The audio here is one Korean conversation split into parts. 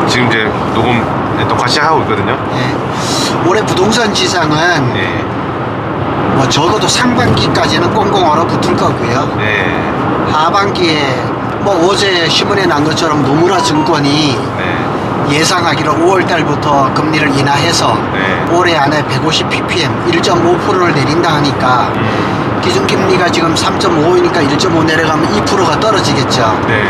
지금 이제 녹화 시작하고 있거든요. 예. 올해 부동산 시장은 네. 뭐 적어도 상반기까지는 꽁꽁 얼어붙을 거고요. 네. 하반기에 뭐 어제 신문에 난 것처럼 노무라 증권이 네. 예상하기로 5월 달부터 금리를 인하해서 네. 올해 안에 150 ppm 1.5%를 내린다 하니까 기준금리가 지금 3.5이니까 1.5 내려가면 2%가 떨어지겠죠. 네.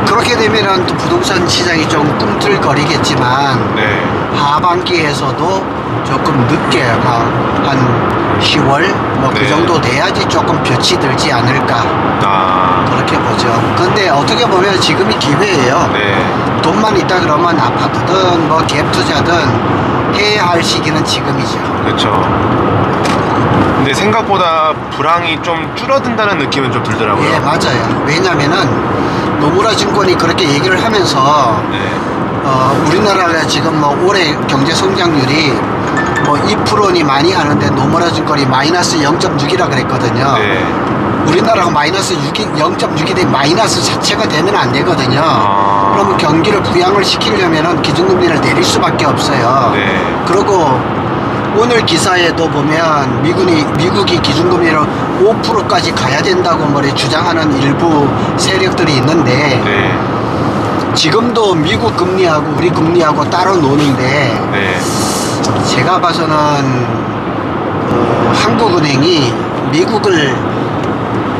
그렇게 되면은 또 부동산 시장이 좀 꿈틀거리겠지만 네. 하반기에서도 조금 늦게 한 10월 뭐 그 네. 정도 돼야지 조금 볕이 들지 않을까 아. 그렇게 보죠. 근데 어떻게 보면 지금이 기회예요. 네. 돈만 있다 그러면 아파트든 뭐 갭 투자든 해야 할 시기는 지금이죠. 그렇죠. 근데 생각보다 불황이 좀 줄어든다는 느낌은 좀 들더라고요. 예, 맞아요. 왜냐면은 노무라 증권이 그렇게 얘기를 하면서 네. 우리나라가 지금 뭐 올해 경제 성장률이 뭐 2%니 많이 하는데 노무라 증권이 마이너스 0.6이라 그랬거든요. 네. 우리나라가 마이너스 0.6이 된 마이너스 자체가 되면 안 되거든요. 아. 그러면 경기를 부양을 시키려면은 기준금리를 내릴 수밖에 없어요. 네. 그리고 오늘 기사에도 보면 미국이 기준금리를 5%까지 가야 된다고 뭐래 주장하는 일부 세력들이 있는데 네. 지금도 미국 금리하고 우리 금리하고 따로 노는데 네. 제가 봐서는 한국은행이 미국을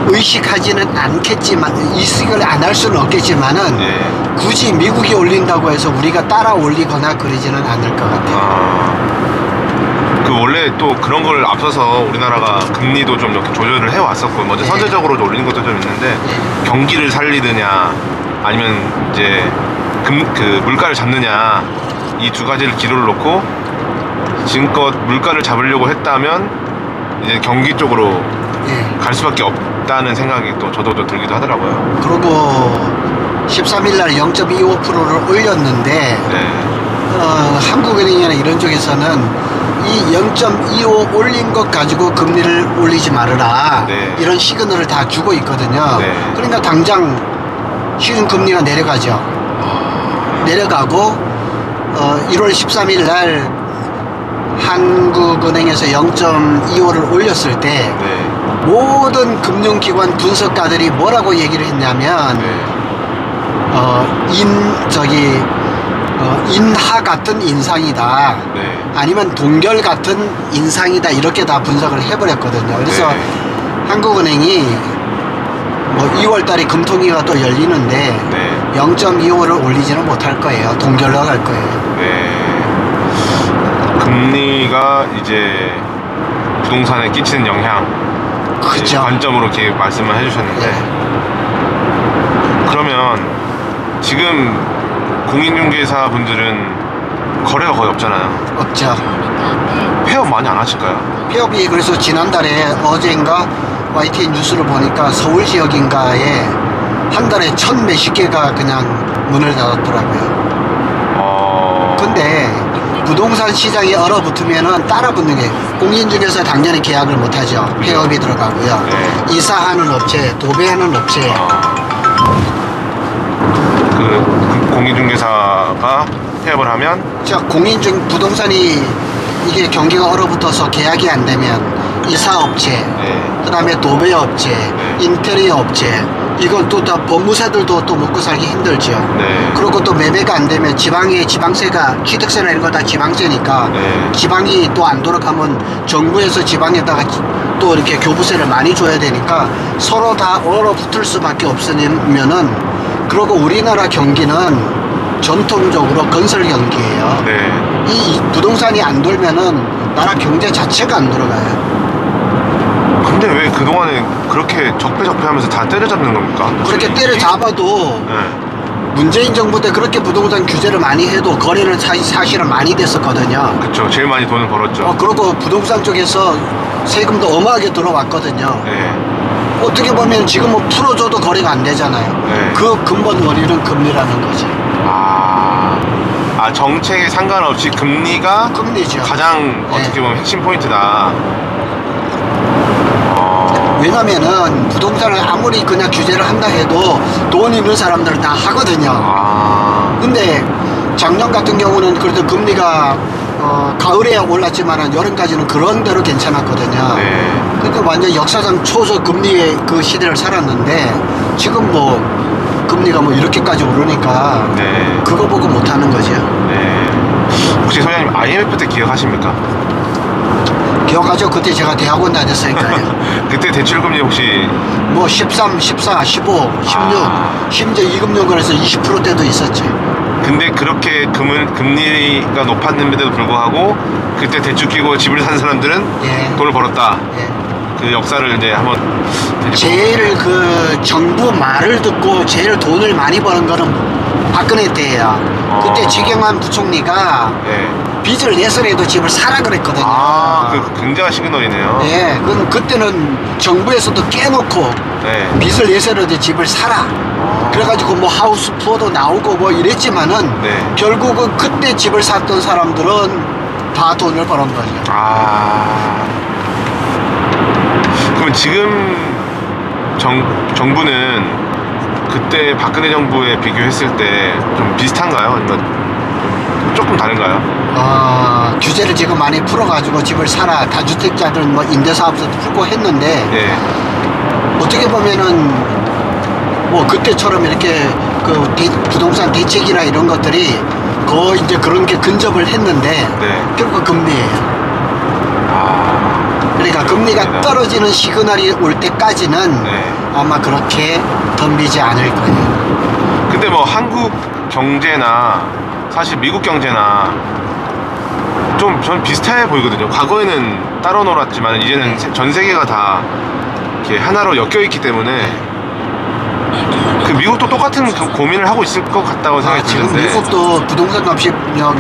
의식하지는 않겠지만 의식을 안 할 수는 없겠지만은 네. 굳이 미국이 올린다고 해서 우리가 따라 올리거나 그러지는 않을 것 같아요. 그 원래 또 그런 걸 앞서서 우리나라가 금리도 좀 이렇게 조절을 해왔었고 먼저 네. 선제적으로 올리는 것도 좀 있는데 경기를 살리느냐 아니면 이제 그 물가를 잡느냐 이 두 가지를 기로를 놓고 지금껏 물가를 잡으려고 했다면 이제 경기 쪽으로 예. 갈 수밖에 없다는 생각이 또 저도 좀 들기도 하더라고요. 그리고 13일 날 0.25%를 올렸는데 네. 한국은행이나 이런 쪽에서는 이 0.25 올린 것 가지고 금리를 올리지 말아라. 네. 이런 시그널을 다 주고 있거든요. 네. 그러니까 당장 시중금리가 내려가죠. 내려가고 1월 13일 날 한국은행에서 0.25를 올렸을 때 네. 모든 금융기관 분석가들이 뭐라고 얘기를 했냐면 네. 인하 같은 인상이다. 네. 아니면 동결 같은 인상이다. 이렇게 다 분석을 해버렸거든요. 그래서 네. 한국은행이 뭐 2월 달에 금통위가 또 열리는데 네. 0.25를 올리지는 못할 거예요. 동결로 갈 거예요. 네. 금리가 이제 부동산에 끼치는 영향 그죠. 관점으로 이렇게 말씀을 해주셨는데 네. 그러면 지금 공인중개사 분들은 거래가 거의 없잖아요. 없죠. 폐업 많이 안 하실까요? 폐업이 그래서 지난달에 어제인가 YTN 뉴스를 보니까 서울 지역인가에 한 달에 1000 몇십 개가 그냥 문을 닫았더라고요. 근데 부동산 시장이 얼어붙으면은 따라붙는 게 공인중개사 당연히 계약을 못하죠. 폐업이 들어가고요. 네. 이사하는 업체, 도배하는 업체. 그 공인중개사가 폐업을 하면 부동산이 이게 경기가 얼어붙어서 계약이 안 되면 이사업체, 네. 그 다음에 도배업체, 인테리어 업체, 이건 또 다 법무사들도 또 먹고 살기 힘들죠. 네. 그리고 또 매매가 안 되면 지방세가 취득세나 이런 거 다 지방세니까 네. 지방이 또 안 돌아가면 정부에서 지방에다가 또 이렇게 교부세를 많이 줘야 되니까 서로 다 얼어붙을 수밖에 없으면은 그리고 우리나라 경기는 전통적으로 건설 경기예요. 네. 이 부동산이 안 돌면은 나라 경제 자체가 안 돌아가요. 근데 왜 그동안에 그렇게 적폐하면서 다 때려잡는 겁니까? 그렇게 때려잡아도 네. 문재인 정부 때 그렇게 부동산 규제를 많이 해도 거래는 사실은 많이 됐었거든요. 그쵸. 제일 많이 돈을 벌었죠. 그리고 부동산 쪽에서 세금도 어마하게 들어왔거든요. 네. 어떻게 보면 지금 뭐 풀어줘도 거래가 안 되잖아요. 네. 그 근본 원인은 금리라는 거지. 정책에 상관없이 금리가 금리죠. 가장 어떻게 보면 핵심 포인트다. 왜냐면은 부동산을 아무리 그냥 규제를 한다 해도 돈 있는 사람들은 다 하거든요. 근데 작년 같은 경우는 그래도 금리가 가을에 올랐지만 여름까지는 그런 대로 괜찮았거든요. 네. 그러니까 완전 역사상 초저 금리의 그 시대를 살았는데 지금 뭐 금리가 뭐 이렇게까지 오르니까 네. 그거 보고 못하는 거죠. 네. 혹시 소장님 IMF 때 기억하십니까? 기억하죠? 그때 제가 대학원 다녔으니까요. 그때 대출금리 혹시 뭐 13, 14, 15, 16 심지어 이금융권에서 20%대도 있었죠. 근데 그렇게 금리가 높았는데도 불구하고 그때 대출 끼고 집을 산 사람들은 예. 돈을 벌었다. 예. 그 역사를 이제 한번 제일 그 정부 말을 듣고 제일 돈을 많이 버는 거는 박근혜 때예요. 그때 지경환 부총리가 네. 빚을 내서라도 집을 사라 그랬거든요. 그 굉장한 시그널이네요. 예, 그때는 정부에서도 깨놓고 네. 빚을 내서라도 집을 사라. 그래가지고 뭐 하우스 푸어도 나오고 뭐 이랬지만은 네. 결국은 그때 집을 샀던 사람들은 다 돈을 버는 거죠. 그러면 지금 정부는 그때 박근혜 정부에 비교했을 때 좀 비슷한가요? 아니면 조금 다른가요? 규제를 지금 많이 풀어가지고 집을 사라. 다주택자들 뭐 임대사업소도 풀고 했는데 네. 어떻게 보면은 뭐 그때처럼 이렇게 그 부동산 대책이나 이런 것들이 거의 이제 그런 게 근접을 했는데 네. 결국 금리예요. 그러니까 금리가 맞습니다. 떨어지는 시그널이 올 때까지는 네. 아마 그렇게 덤비지 않을 거예요. 근데 뭐 한국 경제나 사실 미국 경제나 좀 저는 비슷해 보이거든요. 과거에는 따로 놀았지만 이제는 전 세계가 다 이렇게 하나로 엮여 있기 때문에 그 미국도 똑같은 그 고민을 하고 있을 것 같다고 생각이 지금 드는데. 미국도 부동산 값이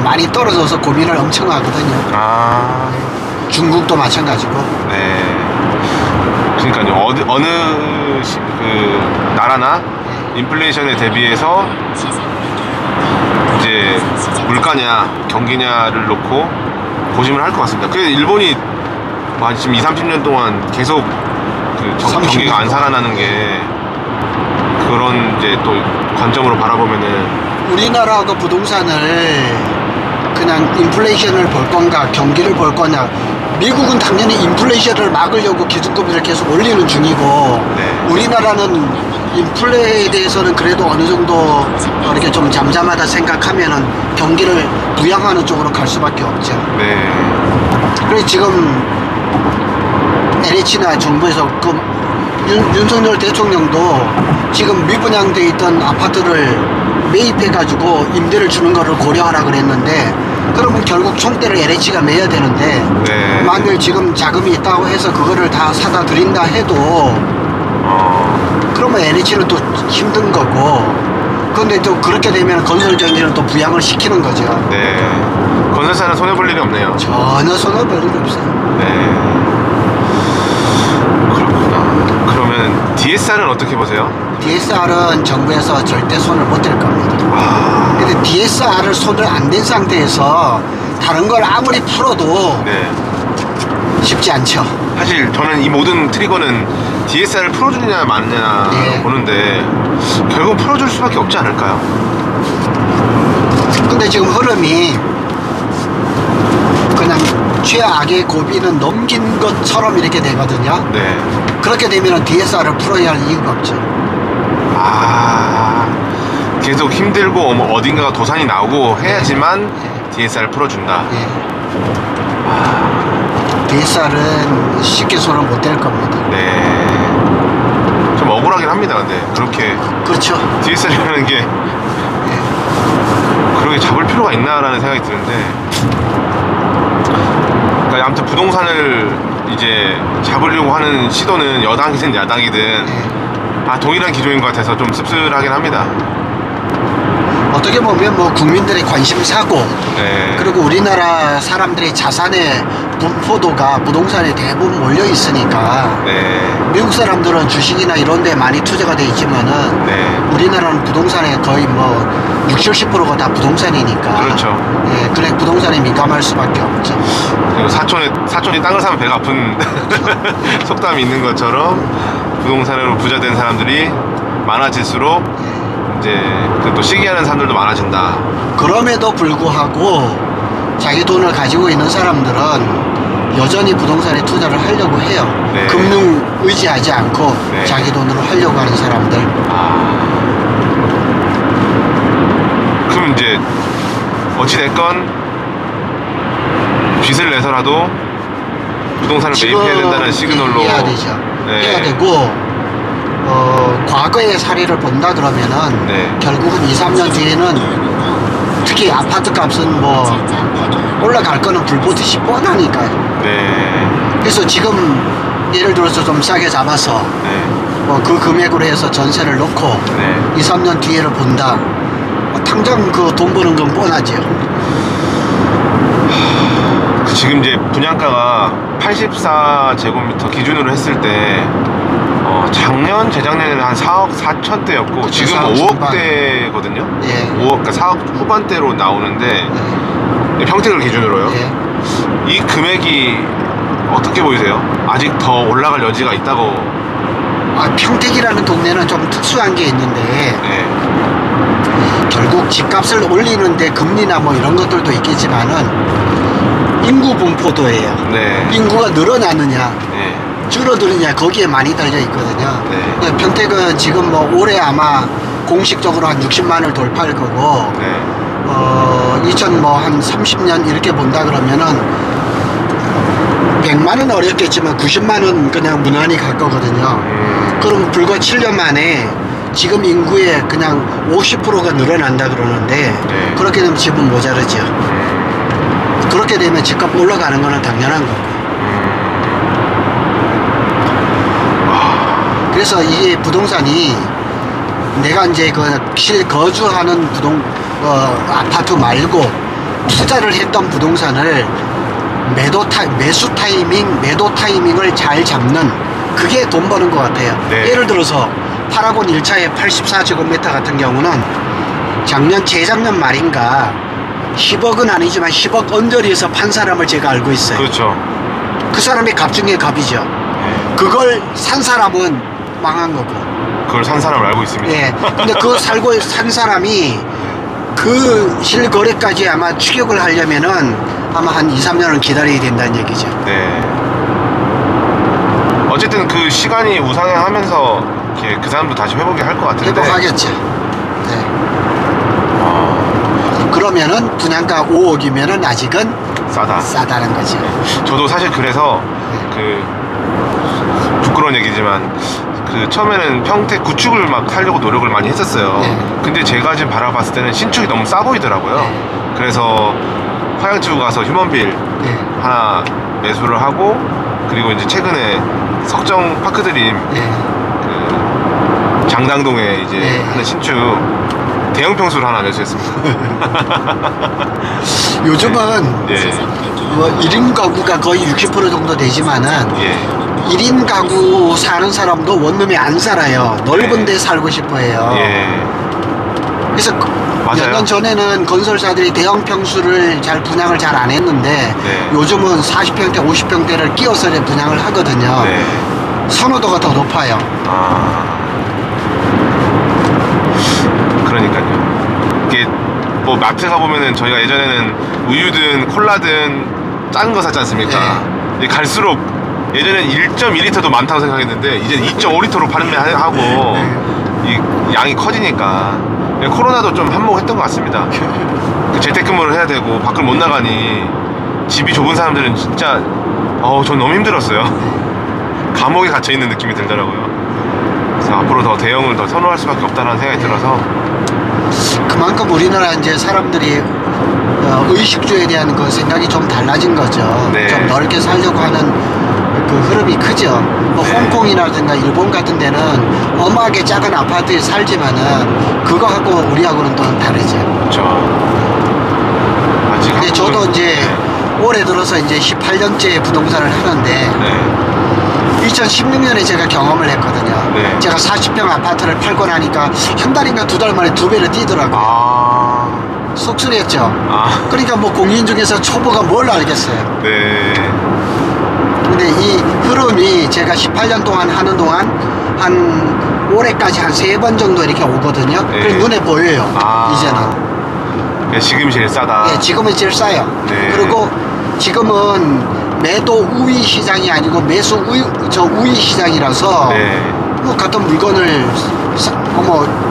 많이 떨어져서 고민을 엄청 하거든요. 중국도 마찬가지고. 네. 그러니까요. 어느 그 나라나 인플레이션에 대비해서 이제 물가냐 경기냐를 놓고 고심을 할 것 같습니다. 그래서 일본이 한 지금 20-30년 동안 계속 그 30년 경기가 안 동안. 살아나는 게 그런 이제 또 관점으로 바라보면은 우리나라가 부동산을 그냥 인플레이션을 볼 건가 경기를 볼 거냐. 미국은 당연히 인플레이션을 막으려고 기준금리를 계속 올리는 중이고 네. 우리나라는 인플레에 대해서는 그래도 어느 정도 이렇게 좀 잠잠하다 생각하면은 경기를 부양하는 쪽으로 갈 수밖에 없죠. 네. 그래서 지금 LH나 정부에서 그 윤석열 대통령도 지금 미분양돼 있던 아파트를 매입해가지고 임대를 주는 거를 고려하라 그랬는데 그러면 결국 총대를 LH가 매야 되는데 네. 만일 지금 자금이 있다고 해서 그거를 다 사다 드린다 해도 그러면 LH는 또 힘든 거고 근데 또 그렇게 되면 건설 경기는 또 부양을 시키는 거죠. 네. 건설사는 손해 볼 일이 없네요. 전혀 손해 볼 일이 없어요. 네. 그렇구나. 그러면 DSR은 어떻게 보세요? DSR은 정부에서 절대 손을 못 댈 겁니다. 근데 DSR을 손을 안 댄 상태에서 다른 걸 아무리 풀어도 네. 쉽지 않죠. 사실 저는 이 모든 트리거는 DSR을 풀어주느냐 마느냐 예. 보는데 결국 풀어줄 수밖에 없지 않을까요? 근데 지금 흐름이 그냥 최악의 고비는 넘긴 것처럼 이렇게 되거든요. 네. 그렇게 되면 DSR을 풀어야 할 이유가 없죠. 계속 힘들고 어딘가가 도산이 나오고 해야지만 DSR을 풀어준다. 예. DSR은 쉽게 손을 못 댈 겁니다. 네. 좀 억울하긴 합니다. 근데 그렇게 그렇죠. DSR이라는 게 그렇게 잡을 필요가 있나라는 생각이 드는데, 그러니까 아무튼 부동산을 이제 잡으려고 하는 시도는 여당이든 야당이든 동일한 기조인 것 같아서 좀 씁쓸하긴 합니다. 어떻게 보면 뭐 국민들의 관심사고 네. 그리고 우리나라 사람들의 자산의 분포도가 부동산에 대부분 몰려 있으니까 네. 미국 사람들은 주식이나 이런 데 많이 투자가 돼 있지만은 네. 우리나라는 부동산에 거의 뭐 60~70%가 다 부동산이니까 그렇죠. 예, 그래 부동산에 민감할 수밖에 없죠. 그리고 사촌이 땅을 사면 배가 아픈 속담이 있는 것처럼 부동산으로 부자 된 사람들이 많아질수록 이제 그 또 시기하는 사람들도 많아진다. 그럼에도 불구하고 자기 돈을 가지고 있는 사람들은 여전히 부동산에 투자를 하려고 해요. 네. 금융 의지하지 않고 네. 자기 돈으로 하려고 하는 사람들. 그럼 이제 어찌됐건 빚을 내서라도 부동산을 매입해야 된다는 시그널로 해야 되죠. 네. 해야 되고 과거의 사례를 본다 그러면은 네. 결국은 2, 3년 뒤에는 특히 아파트 값은 뭐 올라갈 거는 불보듯이 뻔하니까요. 네. 그래서 지금 예를 들어서 좀 싸게 잡아서 네. 뭐 그 금액으로 해서 전세를 놓고 네. 2, 3년 뒤에를 본다. 당장 그 돈 버는 건 뻔하죠. 지금 이제 분양가가 84제곱미터 기준으로 했을 때 작년, 재작년에는 한 4억 4천대였고 그쵸, 지금 4억 5억대거든요. 예. 5억, 그러니까 4억 후반대로 나오는데 네. 평택을 기준으로요. 예. 이 금액이 어떻게 보이세요? 아직 더 올라갈 여지가 있다고. 평택이라는 동네는 좀 특수한 게 있는데 네. 결국 집값을 올리는데 금리나 뭐 이런 것들도 있겠지만은 인구 분포도예요. 네. 인구가 늘어나느냐 네. 줄어드느냐 거기에 많이 달려 있거든요. 네. 근데 평택은 지금 뭐 올해 아마 공식적으로 한 60만을 돌파할 거고 네. 30년 이렇게 본다 그러면은 100만은 어렵겠지만 90만은 그냥 무난히 갈 거거든요. 그럼 불과 7년 만에 지금 인구의 그냥 50%가 늘어난다 그러는데 네. 그렇게 되면 집은 모자르죠. 그렇게 되면 집값 올라가는 거는 당연한 거고. 그래서 이게 부동산이 내가 이제 그 실거주하는 아파트 말고 투자를 했던 부동산을 매수 타이밍, 매도 타이밍을 잘 잡는 그게 돈 버는 것 같아요. 네. 예를 들어서 파라곤 1차의 84제곱미터 같은 경우는 재작년 말인가 10억은 아니지만 10억 언저리에서 판 사람을 제가 알고 있어요. 그렇죠. 그 사람이 값 중에 값이죠. 네. 그걸 산 사람은 망한 거고. 그걸 산 사람을 알고 있습니다. 예. 근데 산 사람이 그 실거래까지 아마 추격을 하려면은 아마 한 2, 3년은 기다려야 된다는 얘기죠. 네. 어쨌든 그 시간이 우상향하면서 이렇게 그 사람도 다시 회복이 할 것 같은데. 회복하겠죠. 네. 그러면은 분양가 5억이면은 아직은 싸다. 싸다는 거죠. 저도 사실 그래서 그 부끄러운 얘기지만 그 처음에는 평택 구축을 막 살려고 노력을 많이 했었어요. 네. 근데 제가 지금 바라봤을 때는 신축이 너무 싸 보이더라고요. 네. 그래서 화양지구 가서 휴먼빌 네. 하나 매수를 하고 그리고 이제 최근에 석정 파크드림 네. 그 장당동에 이제 네. 하는 신축 대형 평수를 하나 매수했습니다. 요즘은 예. 뭐 1인 가구가 거의 60% 정도 되지만은 예. 1인 가구 사는 사람도 원룸에 안 살아요. 넓은 데 살고 싶어 해요. 예. 그래서 맞아요. 몇 년 전에는 건설사들이 대형 평수를 잘 분양을 잘 안 했는데 네. 요즘은 40평대, 50평대를 끼워서 분양을 하거든요. 네. 선호도가 더 높아요. 그러니까요. 이게 뭐 마트 가보면은 저희가 예전에는 우유든 콜라든 작은 거 샀지 않습니까? 네. 갈수록 예전엔 1.2리터도 많다고 생각했는데 이제 2.5리터로 판매하고 이 양이 커지니까 코로나도 좀 한몫했던 것 같습니다. 그 재택근무를 해야 되고 밖을 못 나가니 집이 좁은 사람들은 진짜 전 너무 힘들었어요. 감옥에 갇혀 있는 느낌이 들더라고요. 그래서 앞으로 더 대형을 더 선호할 수밖에 없다는 생각이 들어서 그만큼 우리나라 이제 사람들이 의식주에 대한 그 생각이 좀 달라진 거죠. 네. 좀 넓게 살려고 하는 그 흐름이 크죠. 뭐 네. 홍콩이라든가 일본 같은 데는 엄하게 작은 아파트에 살지만은 그거하고 우리하고는 또 다르죠. 그렇죠. 아직 근데 저도 한국은- 이제 올해 들어서 이제 18년째 부동산을 하는데 네. 2016년에 제가 경험을 했거든요. 네. 제가 40평 아파트를 팔고 나니까 한 달인가 두 달 만에 2배로 뛰더라고요. 속쓰렸죠. 그러니까 뭐 공인 중에서 초보가 뭘 알겠어요. 네. 근데 이 흐름이 제가 18년 동안 하는 동안 한 올해까지 한 3번 정도 이렇게 오거든요. 네. 그래서 눈에 보여요. 아. 이제는. 예, 지금이 제일 싸다. 예, 지금은 제일 싸요. 네. 그리고 지금은 매도 우위 시장이 아니고 매수 우위 시장이라서 네. 뭐 같은 물건을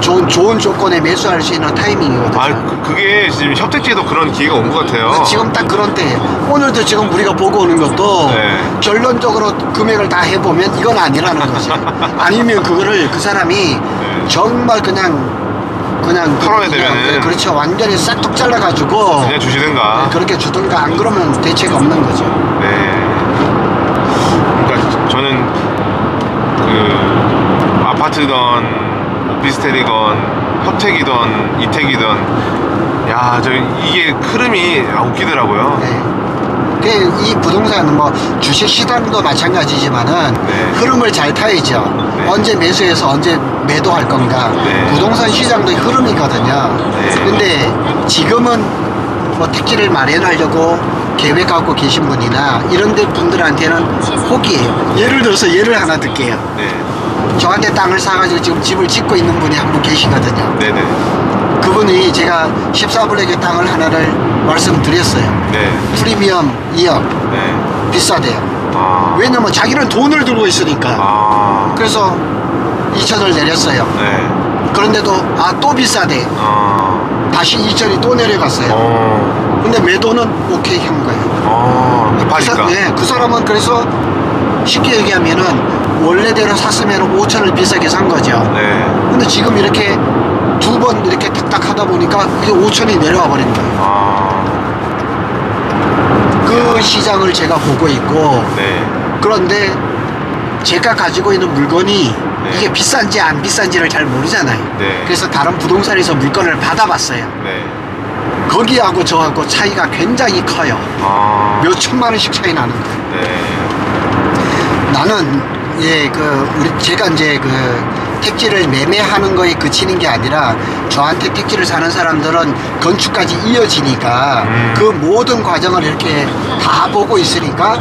좋은 조건에 매수할 수 있는 타이밍이거든요. 아, 그게 지금 협택지에도 그런 기회가 온 것 같아요. 지금 딱 그런 때예요. 오늘도 지금 우리가 보고 오는 것도 네. 결론적으로 금액을 다 해보면 이건 아니라는 거지. 아니면 그거를 그 사람이 네. 정말 그냥 털어야 되면은. 그렇죠. 완전히 싹둑 잘라가지고 그냥 주시든가. 그렇게 주든가 안 그러면 대책 없는 거죠. 네. 그러니까 저는 그 아파트던 오피스텔이건 협택이던 이택이던 야, 저 이게 흐름이 웃기더라고요. 네. 이 부동산 뭐 주식 시장도 마찬가지지만은 네. 흐름을 잘 타야죠. 네. 언제 매수해서 언제 매도할 건가. 네. 부동산 시장도 흐름이거든요. 네. 근데 지금은 뭐 택지를 마련하려고 계획하고 계신 분이나 이런 데 분들한테는 호기예요. 예를 들어서 예를 하나 들게요. 네. 저한테 땅을 사가지고 지금 집을 짓고 있는 분이 한 분 계시거든요. 네네. 그분이 제가 14블랙의 땅을 하나를 말씀드렸어요. 네. 프리미엄 2억. 네. 비싸대요. 아. 왜냐면 자기는 돈을 들고 있으니까. 아. 그래서 2천을 내렸어요. 네. 그런데도 또 비싸대. 아. 다시 2천이 또 내려갔어요. 근데 매도는 오케이 한 거예요. 급하니까. 그 사람은 그래서 쉽게 얘기하면은 원래대로 샀으면 5천을 비싸게 산 거죠. 네. 근데 지금 이렇게 두 번 이렇게 탁탁 하다 보니까 그게 5천이 내려와 버린 거예요. 아. 그 시장을 제가 보고 있고, 네. 그런데 제가 가지고 있는 물건이 네. 이게 비싼지 안 비싼지를 잘 모르잖아요. 네. 그래서 다른 부동산에서 물건을 받아봤어요. 네. 거기하고 저하고 차이가 굉장히 커요. 아. 몇 천만 원씩 차이 나는 거예요. 네. 나는 제가 이제 택지를 매매하는 거에 그치는 게 아니라 저한테 택지를 사는 사람들은 건축까지 이어지니까 그 모든 과정을 이렇게 다 보고 있으니까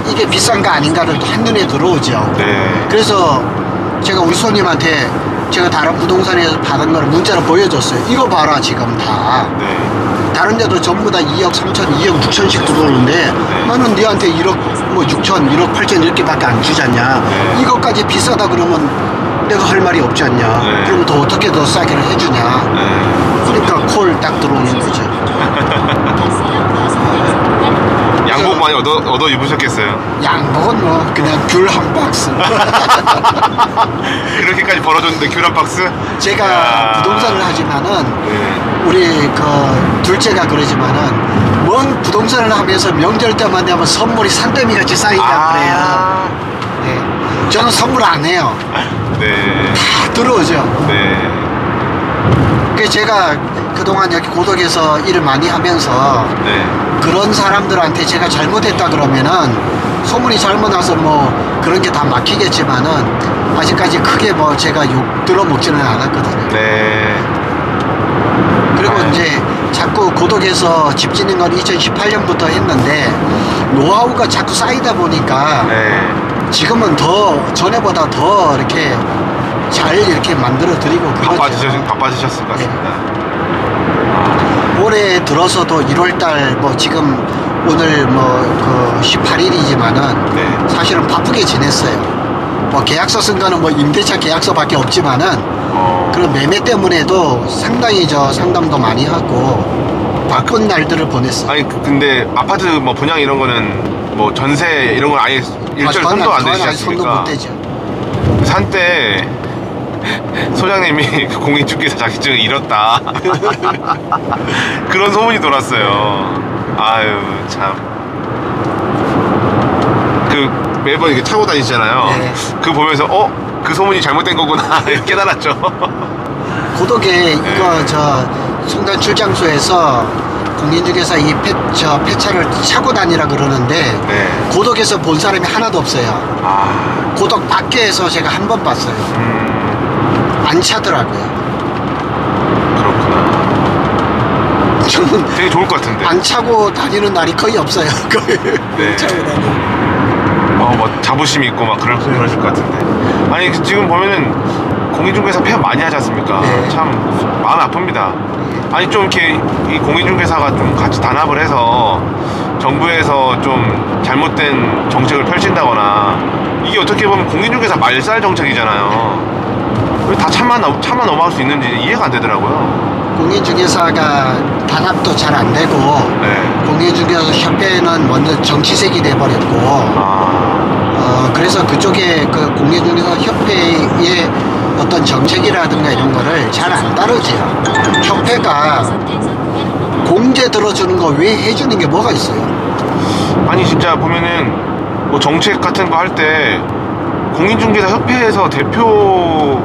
이게 비싼가 아닌가를 한눈에 들어오죠. 네. 그래서 제가 우리 손님한테 제가 다른 부동산에서 받은 거를 문자로 보여줬어요. 이거 봐라 지금 다. 네. 다른 데도 전부 다 2억 3천, 2억 6천씩 들어오는데 나는 니한테 1억 뭐 6천, 1억 8천 이렇게밖에 안 주잖냐. 네. 이것까지 비싸다 그러면 내가 할 말이 없지 않냐. 네. 그러면 더 어떻게 더 싸게 해주냐. 네. 그러니까 콜 딱 들어오는 거죠. 양복 많이 얻어 입으셨겠어요. 양복은 뭐 그냥 귤 한 박스. 그렇게까지 벌어줬는데 귤 한 박스? 제가 야. 부동산을 하지만은 네. 우리 둘째가 그러지만은 뭔 부동산을 하면서 명절 때만 되면 선물이 산더미 같이 쌓인다 그래요. 네. 저는 선물 안 해요. 네. 다 들어오죠. 네. 그래서 제가 그동안 여기 고덕에서 일을 많이 하면서 네. 그런 사람들한테 제가 잘못했다 그러면은 소문이 잘못 나서 뭐 그런 게 다 막히겠지만은 아직까지 크게 뭐 제가 욕 들어먹지는 않았거든요. 네. 그리고 아. 이제 자꾸 고덕에서 집 짓는 건 2018년부터 했는데 노하우가 자꾸 쌓이다 보니까 네. 지금은 더 전에보다 더 이렇게 잘 이렇게 만들어 드리고 바빠지셨을 것 같습니다. 올해 들어서도 1월달 뭐 지금 오늘 뭐 18일이지만은 네. 사실은 바쁘게 지냈어요. 뭐 계약서 쓴 거는 뭐 임대차 계약서밖에 없지만은 그런 매매 때문에도 상당히 상담도 많이 하고 바쁜 날들을 보냈어요. 아니 근데 아파트 뭐 분양 이런 거는 뭐 전세 이런 건 아예 일절 손도 안 대시지 손도 못 않습니까? 대죠. 산때 소장님이 공인중개사 자격증을 잃었다. 그런 소문이 돌았어요. 아유 참. 매번 이렇게 타고 다니시잖아요. 네. 그거 보면서 그 소문이 잘못된 거구나 깨달았죠. 고덕에 이거 송단 출장소에서 공인중개사 이 폐차를 차고 다니라 그러는데 네. 고덕에서 본 사람이 하나도 없어요. 아. 고덕 밖에서 제가 한 번 봤어요. 안 차더라고요. 그렇구나. 저는 되게 좋을 것 같은데. 안 차고 다니는 날이 거의 없어요. 거의 네. 안 차고 다니는. 뭐 자부심 있고 막 그러실 것 같은데. 아니 지금 보면은 공인중개사 폐업 많이 하지 않습니까? 네. 참 마음이 아픕니다. 아니 좀 이렇게 이 공인중개사가 좀 같이 단합을 해서 정부에서 좀 잘못된 정책을 펼친다거나, 이게 어떻게 보면 공인중개사 말살 정책이잖아요. 왜 다 차만 넘어갈 수 있는지 이해가 안 되더라고요. 공인중개사가 단합도 잘 안 되고 네. 공인중개사 협회는 먼저 정치색이 돼버렸고 그래서 그쪽에 그 공인중개사 협회의 어떤 정책이라든가 이런 거를 잘 안 따르지요. 협회가 공제 들어주는 거 왜 해주는 게 뭐가 있어요? 아니 진짜 보면은 뭐 정책 같은 거 할 때 공인중개사 협회에서 대표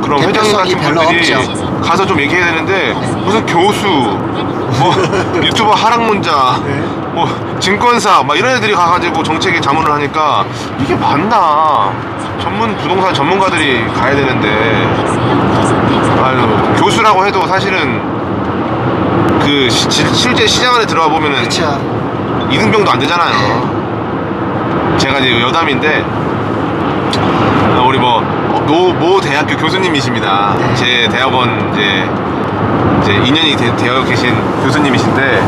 그런 회장님 대표성이 같은 별로 분들이 없죠. 가서 좀 얘기해야 되는데, 무슨 교수, 뭐 유튜버 하락문자, 네. 뭐 증권사 막 이런 애들이 가가지고 정책에 자문을 하니까 이게 맞나? 전문 부동산 전문가들이 가야 되는데, 아유, 교수라고 해도 사실은 그 실제 시장 안에 들어가 보면은 그렇죠. 이등병도 안 되잖아요. 제가 이제 여담인데, 우리 모 대학교 교수님이십니다. 네. 제 대학원 이제 2년이 되어 계신 교수님이신데,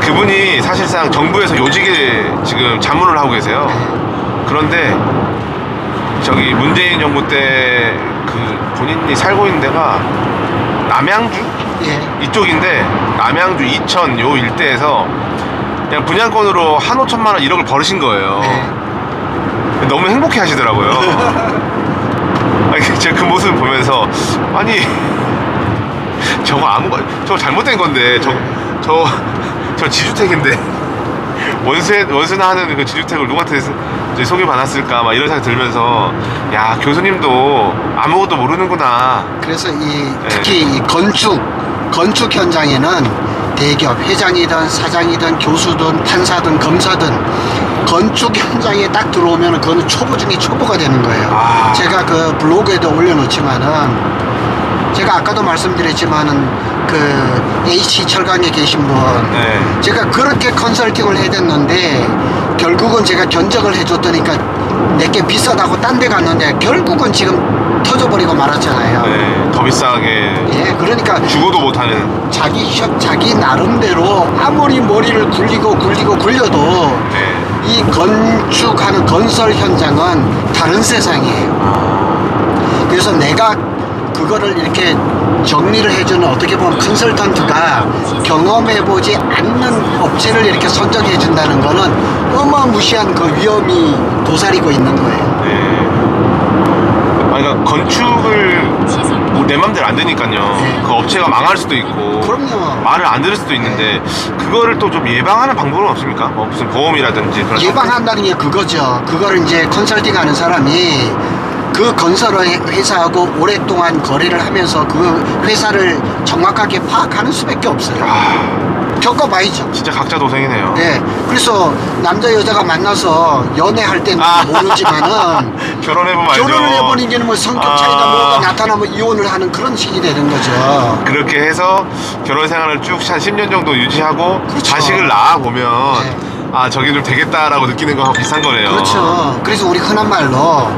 그분이 사실상 정부에서 요직에 지금 자문을 하고 계세요. 그런데 저기 문재인 정부 때 그 본인이 살고 있는 데가 남양주 예. 이쪽인데, 남양주 이천 요 일대에서 그냥 분양권으로 한 5천만 원 1억을 벌으신 거예요. 네. 너무 행복해 하시더라고요. 아니, 제가 그 모습을 보면서, 아니 저거 잘못된 건데, 저 지주택인데 원수나 하는 그 지주택을 누구한테 이제 소개받았을까 막 이런 생각이 들면서, 야, 교수님도 아무것도 모르는구나. 그래서 특히 이 건축 현장에는 대기업 회장이든 사장이든 교수든 판사든 검사든 건축 현장에 딱 들어오면 그거는 초보 중에 초보가 되는 거예요. 제가 그 블로그에도 올려놓지만은, 제가 아까도 말씀드렸지만은 그 H 철강에 계신 분, 네. 제가 그렇게 컨설팅을 해댔는데 결국은 제가 견적을 해줬더니까 내게 비싸다고 딴 데 갔는데 결국은 지금 터져버리고 말았잖아요. 네, 더 비싸게 예, 그러니까 주고도 못하는. 자기 나름대로 아무리 머리를 굴려도 네. 이 건축하는 건설 현장은 다른 세상이에요. 그래서 내가 그거를 이렇게 정리를 해주는, 어떻게 보면 컨설턴트가 경험해보지 않는 업체를 이렇게 선정해 준다는 거는 어마무시한 그 위험이 도사리고 있는 거예요. 네. 아니, 그러니까 건축을 뭐내 맘대로 안 되니까요. 네. 그 업체가 망할 수도 있고, 그럼요. 말을 안 들을 수도 있는데, 그거를 또 좀 예방하는 방법은 없습니까? 뭐 무슨 보험이라든지 그런. 예방한다는 게 그거죠. 그거를 이제 컨설팅 하는 사람이 그 건설 회사하고 오랫동안 거래를 하면서 그 회사를 정확하게 파악하는 수밖에 없어요. 겪어봐야죠. 진짜 각자 도생이네요. 네. 그래서 남자 여자가 만나서 연애할 때는 모르지만은 결혼해보면 알죠. 결혼을 해버리기는 뭐 성격 차이가 뭐가 나타나면 이혼을 하는 그런 식이 되는 거죠. 그렇게 해서 결혼 생활을 쭉 한 10년 정도 유지하고 그렇죠. 자식을 낳아보면 네. 아, 저게 좀 되겠다라고 느끼는 거하고 비슷한 거네요. 그렇죠. 그래서 우리 흔한 말로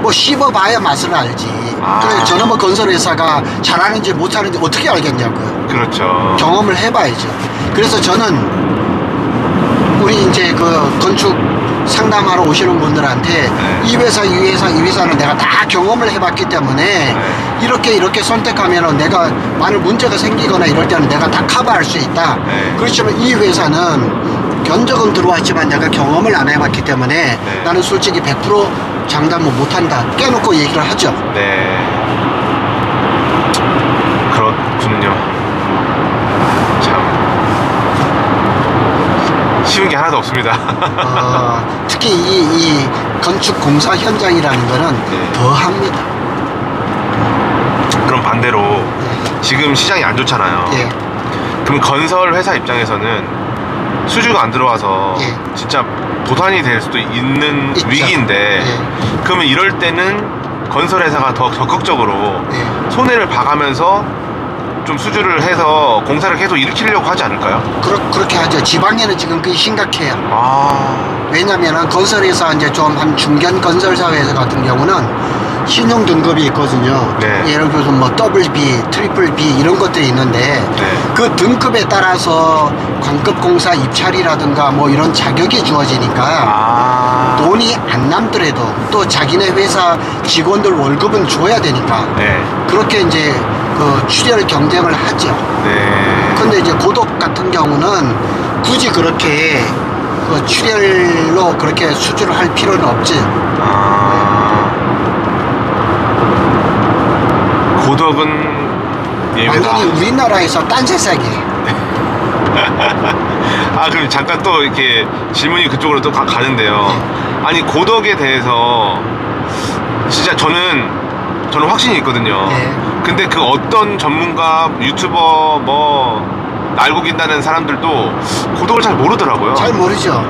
뭐 씹어봐야 맛을 알지. 그래, 저는 뭐 건설회사가 잘하는지 못하는지 어떻게 알겠냐고요. 그렇죠. 경험을 해봐야죠. 그래서 저는 우리 이제 그 건축 상담하러 오시는 분들한테 네. 이 회사, 이 회사, 이 회사는 내가 다 경험을 해봤기 때문에 네. 이렇게 선택하면은 내가 만약 문제가 생기거나 이럴 때는 내가 다 커버할 수 있다. 네. 그렇지만 이 회사는 견적은 들어왔지만 내가 경험을 안 해봤기 때문에 네. 나는 솔직히 100% 장담은 못한다. 깨놓고 얘기를 하죠. 네. 그렇군요. 참 쉬운 게 하나도 없습니다. 특히 이 건축 공사 현장이라는 거는 네. 더 합니다. 그럼 반대로 지금 시장이 안 좋잖아요. 예. 그럼 건설 회사 입장에서는 수주가 안 들어와서 예. 진짜 도산이 될 수도 있는 있죠. 위기인데, 예. 그러면 이럴 때는 건설 회사가 더 적극적으로 예. 손해를 봐가면서 좀 수주를 해서 공사를 계속 일으키려고 하지 않을까요? 그렇게 하죠. 지방에는 지금 그게 심각해요. 아, 왜냐면은 건설회사 이제 좀 한 중견 건설사 회사 같은 경우는 신용 등급이 있거든요. 네. 예를 들어서 뭐 더블 B, 트리플 B 이런 것들이 있는데 네. 그 등급에 따라서 광급공사 입찰이라든가 뭐 이런 자격이 주어지니까 아. 돈이 안 남더라도 또 자기네 회사 직원들 월급은 줘야 되니까 네. 그렇게 이제 그 출혈 경쟁을 하죠. 네. 근데 이제 고독 같은 경우는 굳이 그렇게 그 출혈로 그렇게 수주를 할 필요는 없지. 아. 고덕은 예외다. 완전히 우리나라에서 딴 세상이. 아, 그럼 잠깐 또 이렇게 질문이 그쪽으로 또 가는데요. 아니, 고덕에 대해서 진짜 저는 확신이 있거든요. 네. 근데 그 어떤 전문가, 유튜버 뭐 알고 계신다는 사람들도 고덕을 잘 모르더라고요. 잘 모르죠.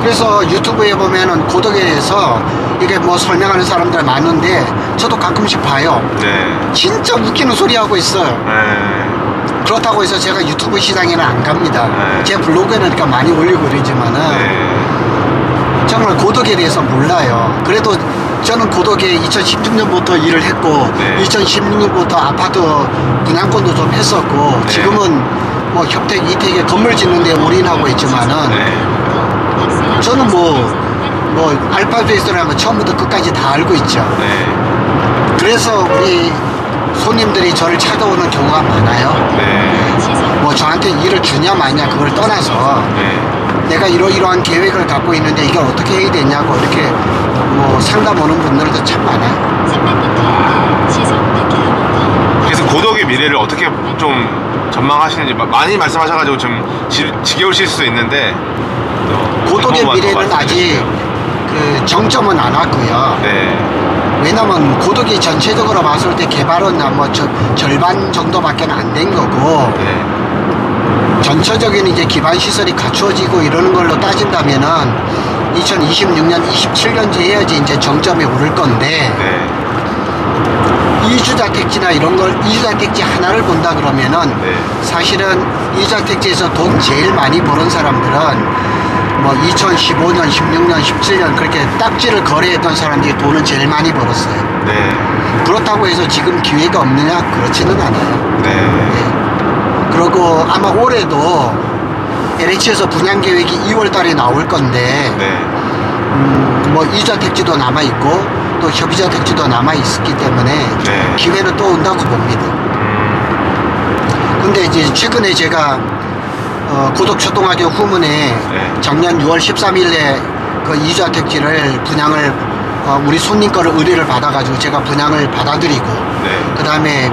그래서 유튜브에 보면은 고독에 대해서 이게 뭐 설명하는 사람들 많은데 저도 가끔씩 봐요. 네. 진짜 웃기는 소리 하고 있어요. 네. 그렇다고 해서 제가 유튜브 시장에는 안 갑니다. 네. 제 블로그에는 그러니까 많이 올리고 그러지만은 네. 정말 고독에 대해서 몰라요. 그래도 저는 고독에 2016년부터 일을 했고 네. 2016년부터 아파트 분양권도 좀 했었고 네. 지금은 뭐 협택, 이택에 건물 짓는 데 올인하고 있지만은 네. 저는 뭐 알파베이스라는 거 처음부터 끝까지 다 알고 있죠. 네. 그래서 우리 손님들이 저를 찾아오는 경우가 많아요. 네. 뭐 저한테 일을 주냐 마냐 그걸 떠나서 네. 내가 이러이러한 계획을 갖고 있는데 이걸 어떻게 해야 되냐고 이렇게 뭐 상담 오는 분들도 참 많아요. 그래서 고덕의 미래를 어떻게 좀 전망하시는지 많이 말씀하셔가지고 좀 지겨우실 수도 있는데 고독의 한 번만 더 미래는 말씀해 아직 주시죠. 그 정점은 안 왔고요. 네. 왜냐면 고독이 전체적으로 봤을 때 개발은 뭐 절반 정도밖에 안 된 거고 네. 전체적인 이제 기반 시설이 갖추어지고 이러는 걸로 따진다면은 2026년, 27년째 해야지 이제 정점에 오를 건데 네. 이주자택지나 이런 걸 이주자택지 하나를 본다 그러면은 네. 사실은 이주자택지에서 돈 제일 많이 버는 사람들은 뭐 2015년, 16년, 17년 그렇게 딱지를 거래했던 사람들이 돈을 제일 많이 벌었어요. 네. 그렇다고 해서 지금 기회가 없느냐? 그렇지는 않아요. 네. 네. 그리고 아마 올해도 LH에서 분양 계획이 2월 달에 나올 건데 네. 뭐 이주자 택지도 남아 있고 또 협의자 택지도 남아 있기 때문에 네. 기회는 또 온다고 봅니다. 근데 이제 최근에 제가 고덕초등학교 후문에 네. 작년 6월 13일에 그 이주자 택지를 분양을 우리 손님 거를 의뢰를 받아가지고 제가 분양을 받아들이고 네. 그 다음에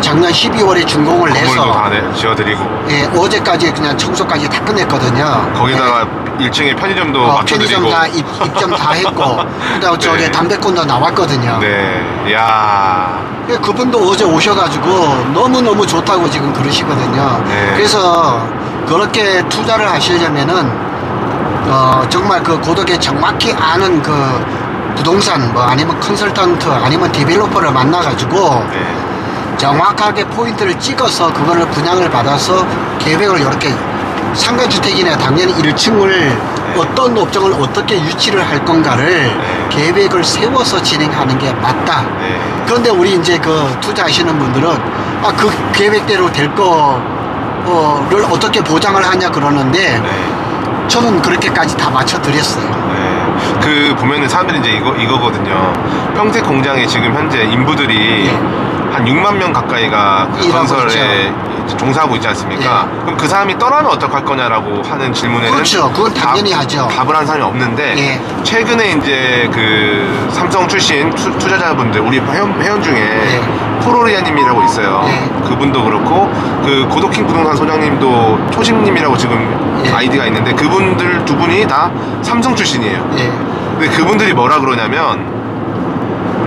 작년 12월에 준공을 건물도 내서 다 지어드리고 예, 어제까지 그냥 청소까지 다 끝냈거든요. 거기다가 1층에 편의점도 맞춰드리고 편의점 다 입점 다 했고 그다음 저기 네. 담배콘도 나왔거든요. 네. 야. 예, 그분도 어제 오셔가지고 너무너무 좋다고 지금 그러시거든요. 네. 그래서 그렇게 투자를 하시려면은 정말 그 고덕에 정확히 아는 그 부동산 뭐 아니면 컨설턴트 아니면 디벨로퍼를 만나가지고 네. 정확하게 포인트를 찍어서 그거를 분양을 받아서 계획을 이렇게 상가주택이나 당연히 1층을 어떤 업종을 어떻게 유치를 할 건가를 네. 계획을 세워서 진행하는 게 맞다. 네. 그런데 우리 이제 그 투자하시는 분들은 그 계획대로 될 거를 어떻게 보장을 하냐 그러는데 네. 저는 그렇게까지 다 맞춰 드렸어요. 네. 그 보면은 사람들이 이제 이거거든요. 평택 공장에 지금 현재 인부들이 한 6만 명 가까이가 그 일하고 건설에 종사하고 있지 않습니까? 그럼 그 사람이 떠나면 어떡할 거냐라고 하는 질문에는 그렇죠. 그건 당연히 하죠. 답을 한 사람이 없는데 예. 최근에 이제 그 삼성 출신 투자자분들 우리 회원 중에 예. 포로리아님이라고 있어요. 예. 그분도 그렇고 그 고덕킹 부동산 소장님도 초심님이라고 지금 예. 아이디가 있는데 그분들 두 분이 다 삼성 출신이에요. 예. 근데 그분들이 뭐라 그러냐면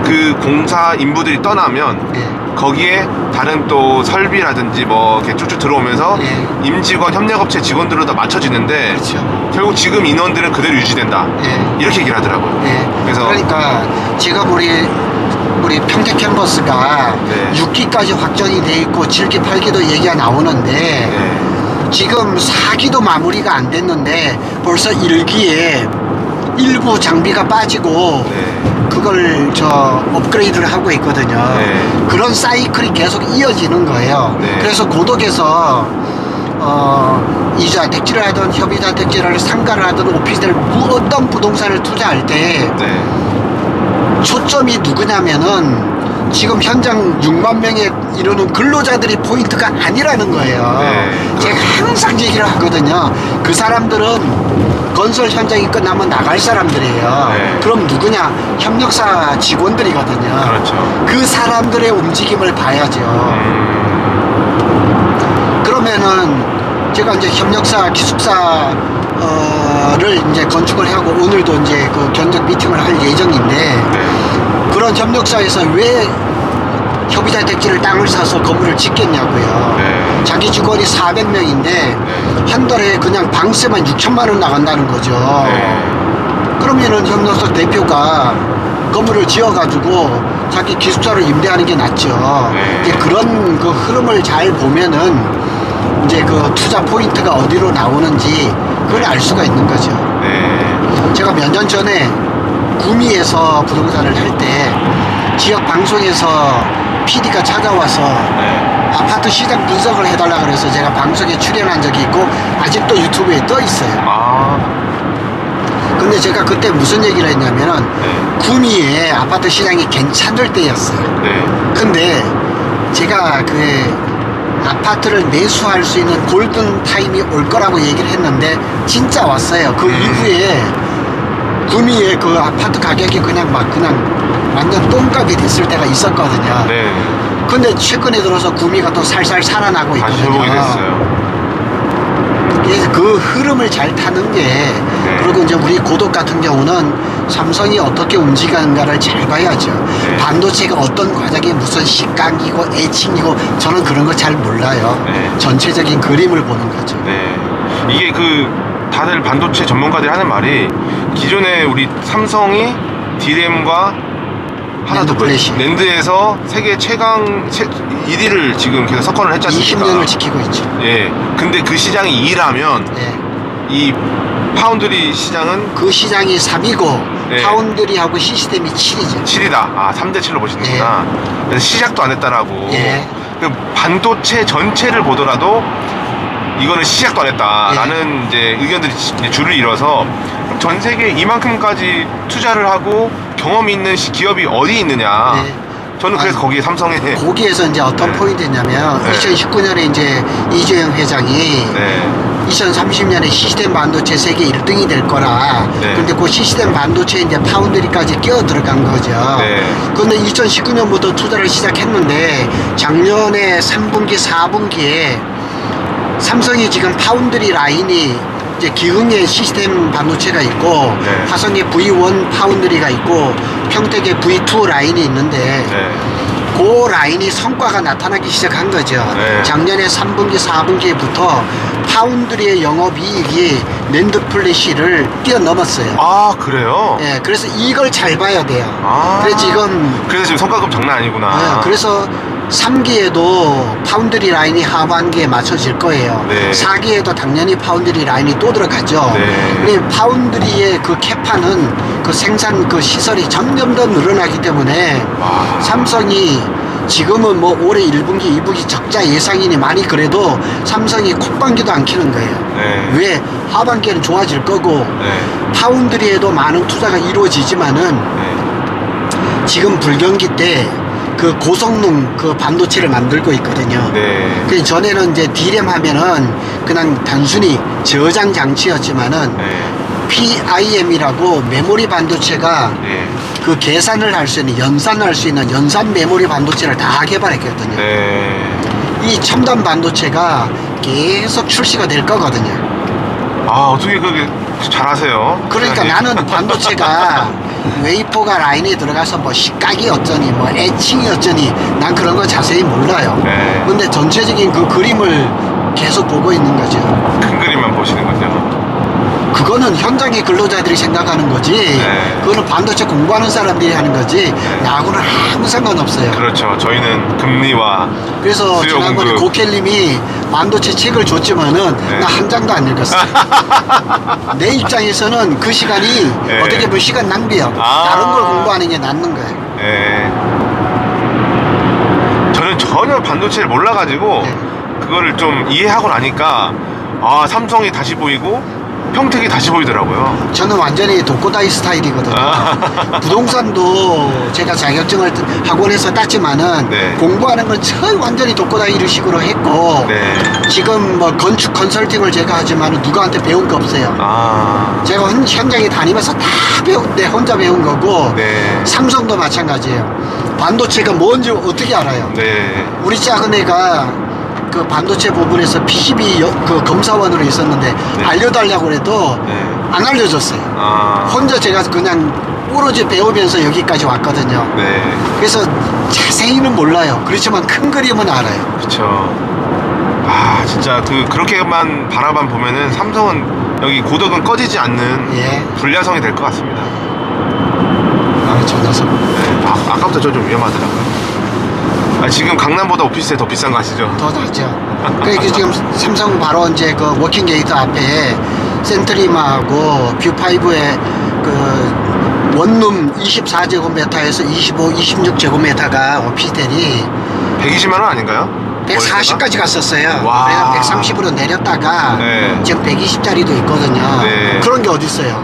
그 공사 인부들이 떠나면 예. 거기에 다른 또 설비라든지 뭐 이렇게 쭉쭉 들어오면서 예. 임직원 협력업체 직원들로 다 맞춰지는데 그렇죠. 결국 지금 인원들은 그대로 유지된다 예. 이렇게 얘기를 하더라고요. 예. 그래서 그러니까 지금 우리 평택 캠퍼스가 네. 6기까지 확정이 돼 있고 7기, 8기도 얘기가 나오는데 네. 지금 4기도 마무리가 안 됐는데 벌써 1기에 일부 장비가 빠지고 네. 그걸 업그레이드를 하고 있거든요. 네. 그런 사이클이 계속 이어지는 거예요. 네. 그래서 고독에서 이자 택지를 하든 협의자 택지를 상가를 하든 오피스텔 어떤 부동산을 투자할 때 네. 초점이 누구냐면은 지금 현장 6만 명에 이르는 근로자들이 포인트가 아니라는 거예요. 네. 제가 항상 얘기를 하거든요. 그 사람들은 건설 현장이 끝나면 나갈 사람들이에요. 네. 그럼 누구냐? 협력사 직원들이거든요. 그렇죠. 그 사람들의 움직임을 봐야죠. 그러면은 제가 이제 협력사 기숙사를 이제 건축을 하고 오늘도 이제 그 견적 미팅을 할 예정인데 네. 그런 협력사에서 왜 협의자 택지를 땅을 사서 건물을 짓겠냐고요. 네. 자기 직원이 400명인데 네. 한 달에 그냥 방세만 6천만 원 나간다는 거죠. 네. 그러면은 협력사 대표가 건물을 지어가지고 자기 기숙사를 임대하는 게 낫죠. 네. 이제 그런 그 흐름을 잘 보면은 이제 그 투자 포인트가 어디로 나오는지 그걸 알 수가 있는 거죠. 네. 제가 몇 년 전에 구미에서 부동산을 할 때 지역 방송에서 PD가 찾아와서 네. 아파트 시장 분석을 해달라 그래서 제가 방송에 출연한 적이 있고 아직도 유튜브에 떠 있어요. 아. 근데 제가 그때 무슨 얘기를 했냐면은 네. 구미에 아파트 시장이 괜찮을 때였어요. 네. 근데 제가 그 아파트를 매수할 수 있는 골든 타임이 올 거라고 얘기를 했는데 진짜 왔어요. 그 이후에 구미에 그 아파트 가격이 그냥 완전 똥값이 됐을 때가 있었거든요. 네. 근데 최근에 들어서 구미가 또 살살 살아나고 다시 있거든요. 회복이 됐어요. 그래서 그 흐름을 잘 타는 게 그리고 이제 우리 고독 같은 경우는 삼성이 어떻게 움직이는가를 잘 봐야죠. 네. 반도체가 어떤 과정이 무슨 식강이고 애칭이고 저는 그런 거 잘 몰라요. 네. 전체적인 그림을 보는 거죠. 네. 이게 다들 반도체 전문가들이 하는 말이 기존에 우리 삼성이 D램과 하나 더 낸드 플래시. 낸드에서 세계 최강 1위를 지금 계속 석권을 했지 않습니까? 20년을 지키고 있죠. 예. 근데 그 시장이 2라면 네. 이 파운드리 시장은 그 시장이 3이고 네. 파운드리하고 시스템이 7이죠. 7이다. 아, 3대 7로 보시는구나. 그래서 시작도 안 했다라고. 예. 그 반도체 전체를 보더라도 이거는 시작도 안 했다라는 이제 의견들이 이제 줄을 이뤄서 전 세계 이만큼까지 투자를 하고 경험이 있는 기업이 어디 있느냐. 네. 저는 그래서 아니, 거기에 삼성에 거기에서 이제 어떤 네. 포인트냐면 네. 2019년에 이제 이재용 회장이 네. 2030년에 시스템 반도체 세계 1등이 될 거라. 네. 근데 그 시스템 반도체에 이제 파운드리까지 끼어 들어간 거죠. 네. 근데 2019년부터 투자를 시작했는데 작년에 3분기, 4분기에 삼성이 지금 파운드리 라인이 이제 기흥의 시스템 반도체가 있고 네. 화성의 V1 파운드리가 있고 평택의 V2 라인이 있는데 네. 그 라인이 성과가 나타나기 시작한 거죠. 네. 작년에 3분기, 4분기부터 파운드리의 영업이익이 낸드 플래시를 뛰어넘었어요. 아, 그래요? 예, 그래서 이걸 잘 봐야 돼요. 아. 그래서 지금 그래서 지금 성과급 장난 아니구나. 그래서 3기에도 파운드리 라인이 하반기에 맞춰질 거예요. 네. 4기에도 당연히 파운드리 라인이 또 들어가죠. 네. 근데 파운드리의 그 캐파는 그 생산 그 시설이 점점 더 늘어나기 때문에 와. 삼성이 지금은 뭐 올해 1분기, 2분기 적자 예상이니 많이 그래도 삼성이 콧방귀도 안 키는 거예요. 네. 왜? 하반기에는 좋아질 거고 네. 파운드리에도 많은 투자가 이루어지지만은 네. 지금 불경기 때 그 고성능 그 반도체를 만들고 있거든요. 네. 그 전에는 이제 D램 하면은 그냥 단순히 저장 장치였지만은 네. PIM이라고 메모리 반도체가 네. 그 계산을 할 수 있는 연산할 수 있는 연산 메모리 반도체를 다 개발했거든요. 네. 이 첨단 반도체가 계속 출시가 될 거거든요. 아, 어떻게 그렇게 잘하세요? 그러니까 네. 나는 반도체가 웨이퍼가 라인에 들어가서 뭐 식각이 어쩌니 뭐 애칭이 어쩌니 난 그런 거 자세히 몰라요. 네. 근데 전체적인 그 그림을 계속 보고 있는 거죠. 큰 그림만 보시는군요. 그거는 현장의 근로자들이 생각하는 거지. 네. 그거는 반도체 공부하는 사람들이 하는 거지. 나하고는 아무 상관없어요. 그렇죠. 저희는 금리와 그래서 수요 지난번에 공급. 고켈님이 반도체 책을 줬지만은 네. 나 한 장도 안 읽었어요. 내 입장에서는 그 시간이 네. 어떻게 보면 시간 낭비야. 아. 다른 걸 공부하는 게 낫는 거예요. 예. 저는 전혀 반도체를 몰라가지고 네. 그거를 좀 이해하고 나니까 아 삼성이 다시 보이고 평택이 다시 보이더라고요. 저는 완전히 독고다이 스타일이거든요. 아. 부동산도 제가 자격증을 학원에서 땄지만은 네. 공부하는 건 완전히 독고다이 식으로 했고 네. 지금 뭐 건축 컨설팅을 제가 하지만 누구한테 배운 게 없어요. 아. 제가 현장에 다니면서 다 내 혼자 배운 거고 네. 삼성도 마찬가지예요. 반도체가 뭔지 어떻게 알아요? 네. 우리 작은 애가 그 반도체 부분에서 PCB 그 검사원으로 있었는데 네. 알려달라고 해도 네. 안 알려줬어요. 아. 혼자 제가 그냥 오로지 배우면서 여기까지 왔거든요. 네. 그래서 자세히는 몰라요. 그렇지만 큰 그림은 알아요. 그렇죠. 아 진짜 그렇게만 바라만 보면은 삼성은 여기 고덕은 꺼지지 않는 예. 불야성이 될 것 같습니다. 저 녀석. 네. 아까부터 좀 위험하더라고요. 지금 강남보다 오피스텔 더 비싼 거 아시죠? 더 낫죠. 그러니까 지금 삼성 바로 이제 그 워킹 게이트 앞에 센트리마하고 뷰5의 그 원룸 24제곱미터에서 25, 26제곱미터가 오피스텔이 120만 원 아닌가요? 140까지 갔었어요. 와. 그래서 130으로 내렸다가 네. 지금 120짜리도 있거든요. 네. 그런 게 어디 있어요?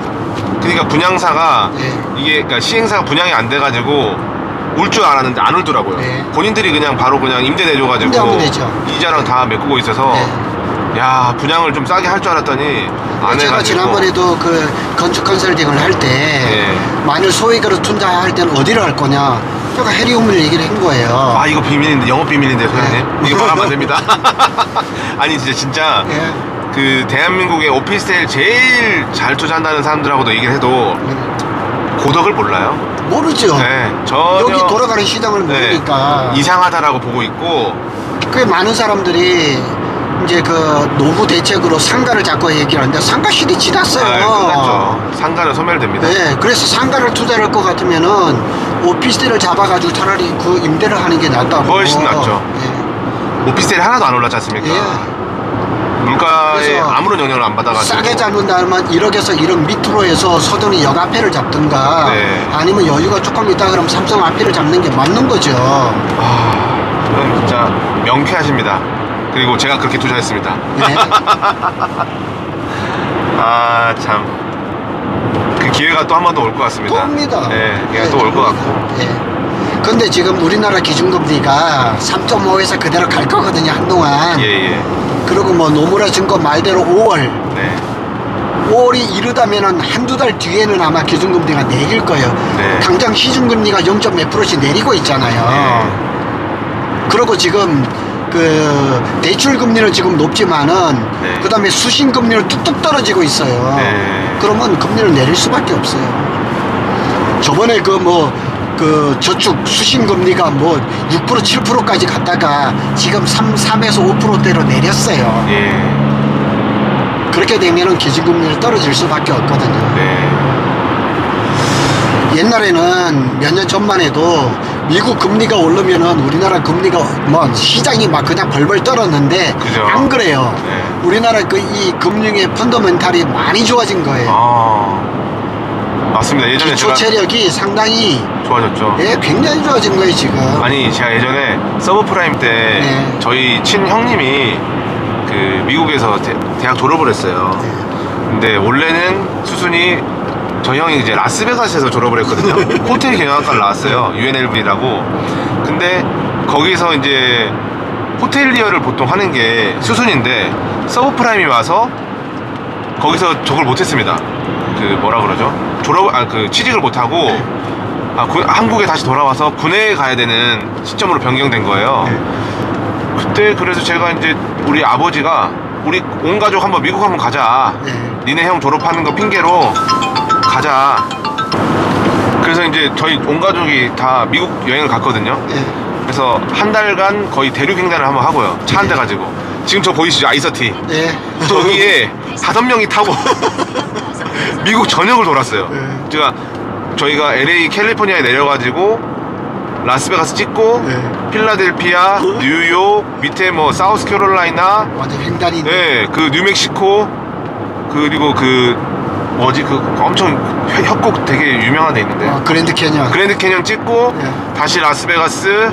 그러니까 분양사가 네. 이게 그러니까 시행사가 분양이 안 돼가지고 올 줄 알았는데 안 울더라고요. 네. 본인들이 그냥 바로 그냥 임대 내줘가지고 임대하면 되죠. 이자랑 다 메꾸고 있어서 네. 야 분양을 좀 싸게 할 줄 알았더니 안 제가 해가지고. 지난번에도 그 건축 컨설팅을 할 때 네. 만일 소액으로 투자할 때는 어디로 할 거냐? 제가 해리움을 얘기를 한 거예요. 아 이거 비밀인데 영업 비밀인데 소장님 네. 이거 말하면 안 됩니다. 아니 진짜 예. 그 대한민국의 오피스텔 제일 잘 투자한다는 사람들하고도 얘기를 해도 고덕을 몰라요. 모르죠. 네, 전혀 여기 돌아가는 시장을 모르니까. 이상하다라고 보고 있고. 꽤 많은 사람들이 이제 그 노후 대책으로 상가를 자꾸 얘기하는데 상가 시대 지났어요. 끝났죠. 상가는 소멸됩니다. 네, 그래서 상가를 투자를 할 것 같으면은 오피스텔을 잡아가지고 차라리 그 임대를 하는 게 낫다고. 훨씬 낫죠. 예. 오피스텔이 하나도 안 올랐지 않습니까? 예. 물가에 그래서 아무런 영향을 안 받아가지고. 싸게 잡는다면 1억에서 1억 밑으로 해서 서둔이 역 앞에를 잡든가 네. 아니면 여유가 조금 있다 그러면 삼성 앞에를 잡는 게 맞는 거죠. 저는 진짜 명쾌하십니다. 그리고 제가 그렇게 투자했습니다. 네. 아 참. 그 기회가 또 한 번 더 올 것 같습니다. 또 옵니다. 네, 기회가 또 올 것 같고. 예. 근데 지금 우리나라 기준금리가 3.5에서 그대로 갈 거거든요, 한동안. 예. 그리고 뭐 노무라 증권 말대로 5월. 네. 5월이 이르다면은 한두 달 뒤에는 아마 기준금리가 내릴 거예요. 네. 당장 시중금리가 0.몇 %씩 내리고 있잖아요. 네. 그리고 지금 그 대출 금리는 지금 높지만은 네. 그 다음에 수신 금리는 뚝뚝 떨어지고 있어요. 네. 그러면 금리를 내릴 수밖에 없어요. 저번에 그 저축 수신 금리가 뭐 6% 7%까지 갔다가 지금 3에서 5%대로 내렸어요. 예. 그렇게 되면은 기준금리는 떨어질 수밖에 없거든요. 네. 옛날에는 몇 년 전만 해도 미국 금리가 오르면은 우리나라 금리가 뭐 시장이 막 그냥 벌벌 떨었는데 그죠. 안 그래요. 네. 우리나라 그 이 금융의 펀더멘탈이 많이 좋아진 거예요. 맞습니다. 예전에 기초 제가 체력이 상당히 좋아졌죠. 굉장히 좋아진 거예요 지금. 아니 제가 예전에 서브프라임 때 네. 저희 친형님이 그 미국에서 대학 졸업을 했어요. 네. 근데 원래는 수순이 저희 형이 이제 라스베가스에서 졸업을 했거든요. 호텔 경영학과를 나왔어요. UNLV라고. 근데 거기서 이제 호텔리어를 보통 하는 게 수순인데 서브프라임이 와서 거기서 저걸 못했습니다. 그 뭐라 그러죠? 그 취직을 못하고 한국에 다시 돌아와서 군대에 가야 되는 시점으로 변경된 거예요. 그때 그래서 제가 이제 우리 아버지가 우리 온 가족 한번 미국 한번 가자. 니네 형 졸업하는 거 핑계로 가자. 그래서 이제 저희 온 가족이 다 미국 여행을 갔거든요. 그래서 한 달간 거의 대륙 횡단을 한번 하고요. 차 한 대 가지고. 지금 저 보이시죠? 아이서티. 네. 저기에 5명이 타고 미국 전역을 돌았어요. 네. 저희가 LA 캘리포니아에 내려가지고 라스베가스 찍고 네. 필라델피아, 뉴욕, 밑에 뭐 사우스캐롤라이나, 완전 횡단인데. 네, 그 뉴멕시코, 그리고 그 뭐지 그 엄청 협곡 되게 유명한 데 있는데 그랜드 캐년. 그랜드 캐년 찍고 네. 다시 라스베가스,